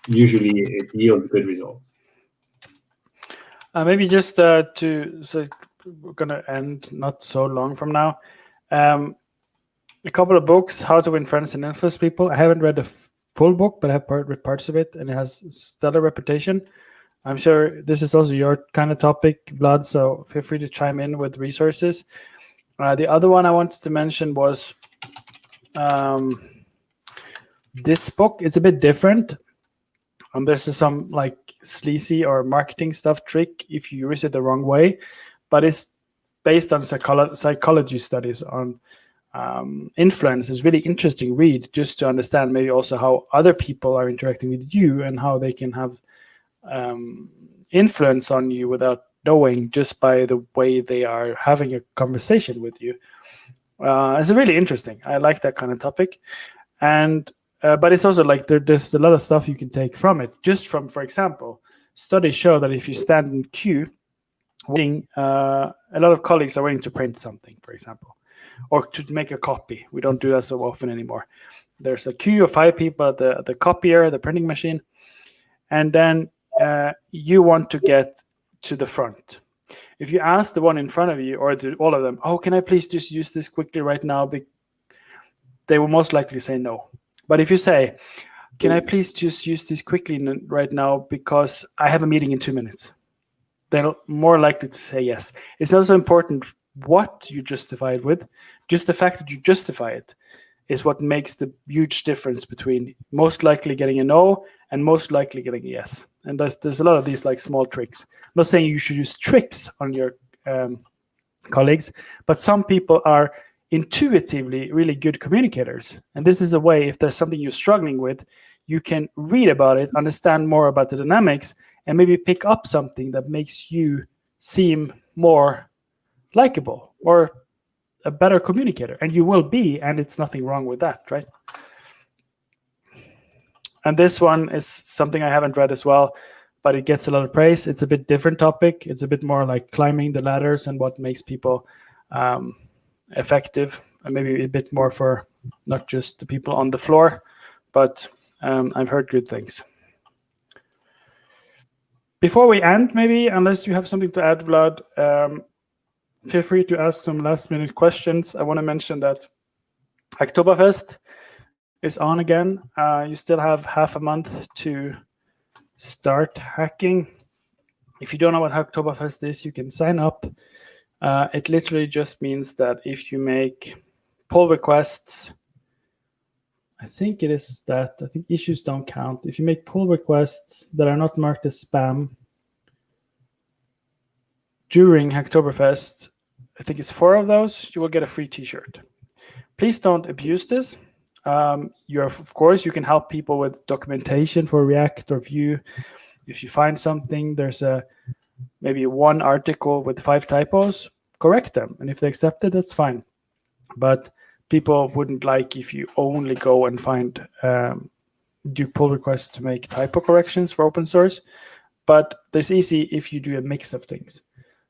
usually it yields good results. Maybe just so we're gonna end not so long from now. A couple of books: How to Win Friends and Influence People. I haven't read the full book, but I have read parts of it, and it has stellar reputation. I'm sure this is also your kind of topic, Vlad, so feel free to chime in with resources. The other one I wanted to mention was this book. It's a bit different. There's some like sleazy or marketing stuff trick if you use it the wrong way, but it's based on psychology studies on influence. It's really interesting read just to understand maybe also how other people are interacting with you and how they can have influence on you without knowing, just by the way they are having a conversation with you. It's really interesting. I like that kind of topic. And but it's also like there's a lot of stuff you can take from it. Just from, for example, studies show that if you stand in queue, waiting, a lot of colleagues are waiting to print something, for example, or to make a copy. We don't do that so often anymore. There's a queue of 5 people at the copier, the printing machine, and then you want to get to the front. If you ask the one in front of you, or all of them, "Oh, can I please just use this quickly right now?" They will most likely say no. But if you say, "Can I please just use this quickly right now because I have a meeting in 2 minutes?" they're more likely to say yes. It's also important what you justify it with. Just the fact that you justify it is what makes the huge difference between most likely getting a no and most likely getting a yes. And there's a lot of these like small tricks. I'm not saying you should use tricks on your colleagues, but some people are intuitively really good communicators. And this is a way, if there's something you're struggling with, you can read about it, understand more about the dynamics, and maybe pick up something that makes you seem more likable or a better communicator. And you will be, and it's nothing wrong with that, right? And this one is something I haven't read as well, but it gets a lot of praise. It's a bit different topic. It's a bit more like climbing the ladders and what makes people effective, and maybe a bit more for not just the people on the floor, but I've heard good things. Before we end, maybe, unless you have something to add, Vlad, feel free to ask some last-minute questions. I want to mention that Oktoberfest is on again. You still have half a month to start hacking. If you don't know what Hacktoberfest is, you can sign up. It literally just means that if you make pull requests, I think issues don't count. If you make pull requests that are not marked as spam during Hacktoberfest, I think it's 4 of those, you will get a free t-shirt. Please don't abuse this. Of course, you can help people with documentation for React or Vue. If you find something, there's maybe one article with 5 typos, correct them. And if they accept it, that's fine. But people wouldn't like if you only go and find do pull requests to make typo corrections for open source. But it's easy if you do a mix of things.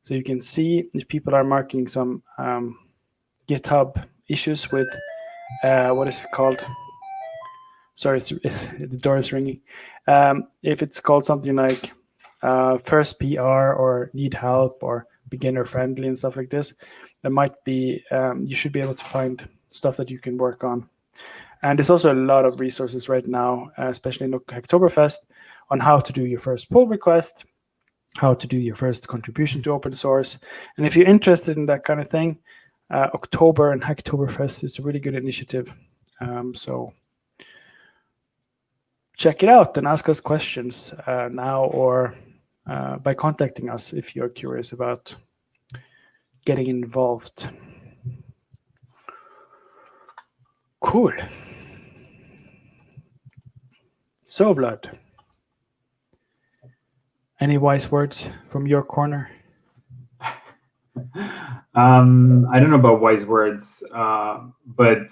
So you can see if people are marking some GitHub issues with, what is it called? Sorry, the door is ringing. If it's called something like first PR or need help or beginner friendly and stuff like this, there might be, you should be able to find stuff that you can work on. And there's also a lot of resources right now, especially in Oktoberfest, on how to do your first pull request, how to do your first contribution to open source. And if you're interested in that kind of thing, October and Hacktoberfest is a really good initiative. So check it out and ask us questions now or by contacting us if you're curious about getting involved. Cool. So, Vlad, any wise words from your corner? I don't know about wise words, but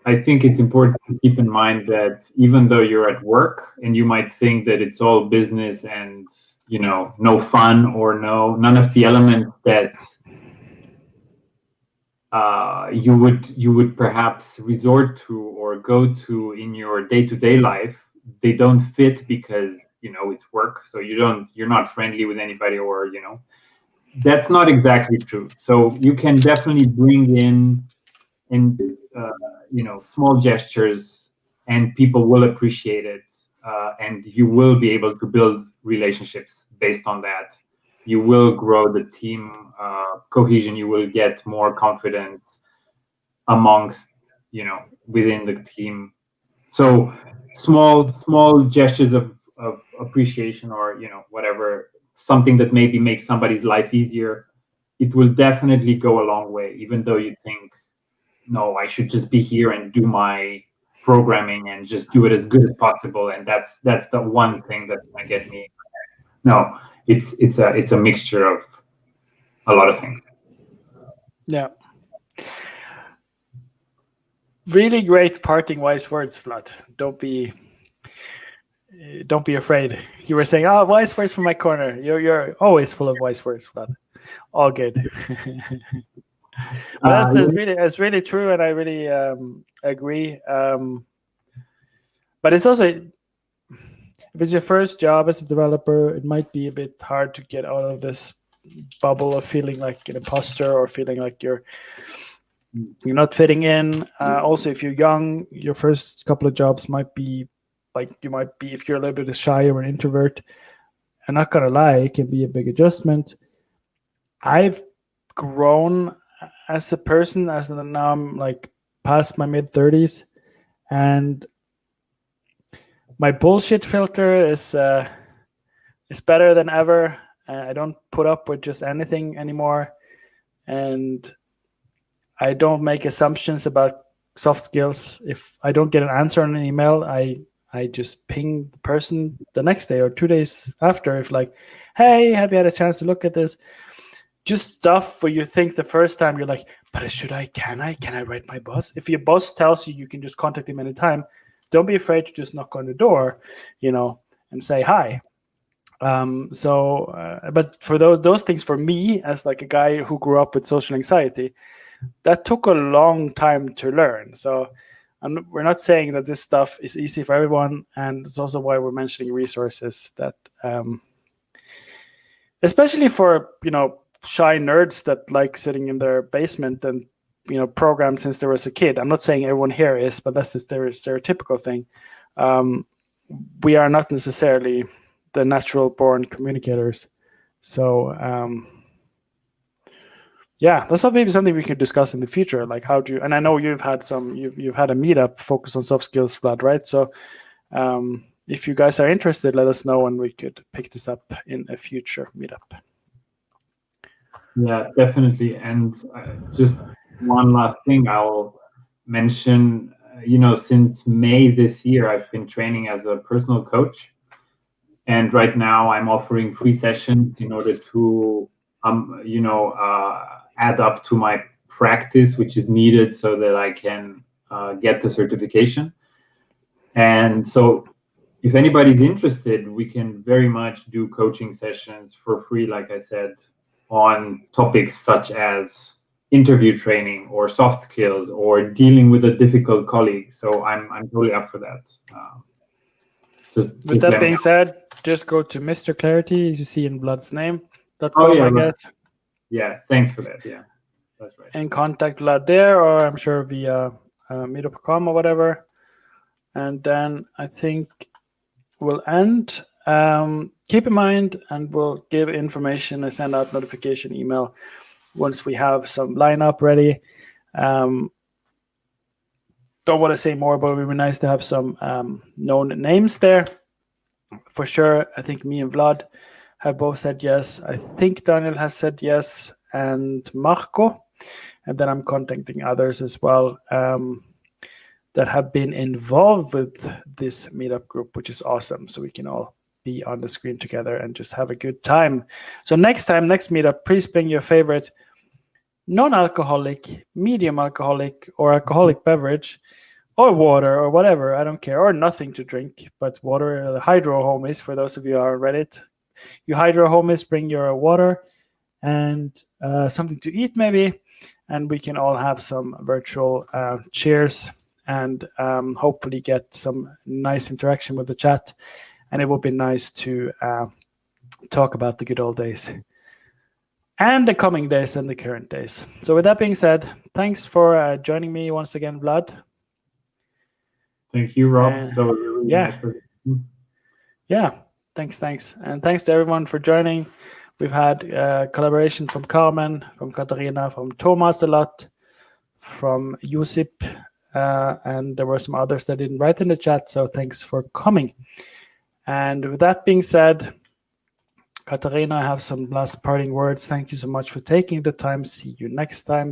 I think it's important to keep in mind that even though you're at work and you might think that it's all business and no fun or none of the elements that you would perhaps resort to or go to in your day-to-day life, they don't fit because it's work, so you're not friendly with anybody, or that's not exactly true. So you can definitely bring in small gestures, and people will appreciate it, and you will be able to build relationships based on that. You will grow the team cohesion. You will get more confidence amongst within the team. So small gestures of appreciation, or whatever, something that maybe makes somebody's life easier, it will definitely go a long way, even though you think, no, I should just be here and do my programming and just do it as good as possible, and that's the one thing that's gonna get me. No, it's a mixture of a lot of things. Yeah. Really great parting wise words, Vlad. Don't be afraid. You were saying, wise words from my corner. You're always full of wise words, Vlad. All good. That's really true, and I really agree. But it's also, if it's your first job as a developer, it might be a bit hard to get out of this bubble of feeling like an imposter or feeling like you're not fitting in. Also, if you're young, your first couple of jobs might be like, if you're a little bit shy or an introvert, I'm not gonna lie, it can be a big adjustment. I've grown as a person, as now I'm like past my mid-30s, and my bullshit filter is better than ever. I don't put up with just anything anymore, and I don't make assumptions about soft skills. If I don't get an answer on an email, I just ping the person the next day or 2 days after, if like, hey, have you had a chance to look at this? Just stuff where you think the first time you're like, but can I write my boss? If your boss tells you can just contact him anytime, don't be afraid to just knock on the door, and say hi. But for those things, for me, as like a guy who grew up with social anxiety, that took a long time to learn. So we're not saying that this stuff is easy for everyone, and it's also why we're mentioning resources that, especially for shy nerds that like sitting in their basement and program since there was a kid. I'm not saying everyone here is, but that's just their stereotypical thing. We are not necessarily the natural born communicators. So yeah, that's maybe something we could discuss in the future. Like how do you, and I know you've had a meetup focused on soft skills, Vlad, right? So if you guys are interested, let us know and we could pick this up in a future meetup. Yeah, definitely. And just one last thing I'll mention, since May this year, I've been training as a personal coach. And right now I'm offering free sessions in order to, add up to my practice, which is needed so that I can get the certification. And so if anybody's interested, we can very much do coaching sessions for free, like I said, on topics such as interview training or soft skills or dealing with a difficult colleague. So I'm totally up for that. With that being said, just go to Mr. Clarity, as you see in Vlad's name, .com, I guess. Yeah, thanks for that. Yeah, that's right. And contact Vlad there, or I'm sure via Meetup.com or whatever. And then I think we'll end. Keep in mind, and we'll give information and send out notification email once we have some lineup ready. Don't want to say more, but it would be nice to have some known names there. For sure, I think me and Vlad have both said yes. I think Daniel has said yes, and Marco. And then I'm contacting others as well that have been involved with this meetup group, which is awesome. So we can all be on the screen together and just have a good time. So next meetup, please bring your favorite non-alcoholic, medium alcoholic, or alcoholic beverage, or water, or whatever, I don't care, or nothing to drink, but water. Hydro homies, for those of you who are on Reddit. You hydro homies, bring your water and something to eat maybe, and we can all have some virtual cheers and hopefully get some nice interaction with the chat. And it will be nice to talk about the good old days and the coming days and the current days. So with that being said, thanks for joining me once again, Vlad. Thank you, Rob. That was really nice. Yeah, thanks. And thanks to everyone for joining. We've had collaboration from Carmen, from Katarina, from Thomas a lot, from Yusip, and there were some others that didn't write in the chat, so thanks for coming. And with that being said, Katarina, I have some last parting words. Thank you so much for taking the time. See you next time,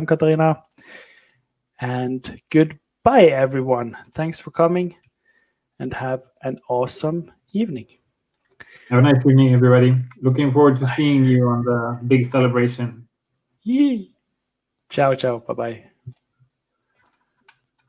Katarina. And goodbye, everyone. Thanks for coming and have an awesome evening. Have a nice evening, everybody. Looking forward to seeing you on the big celebration. Yee. Ciao. Bye-bye.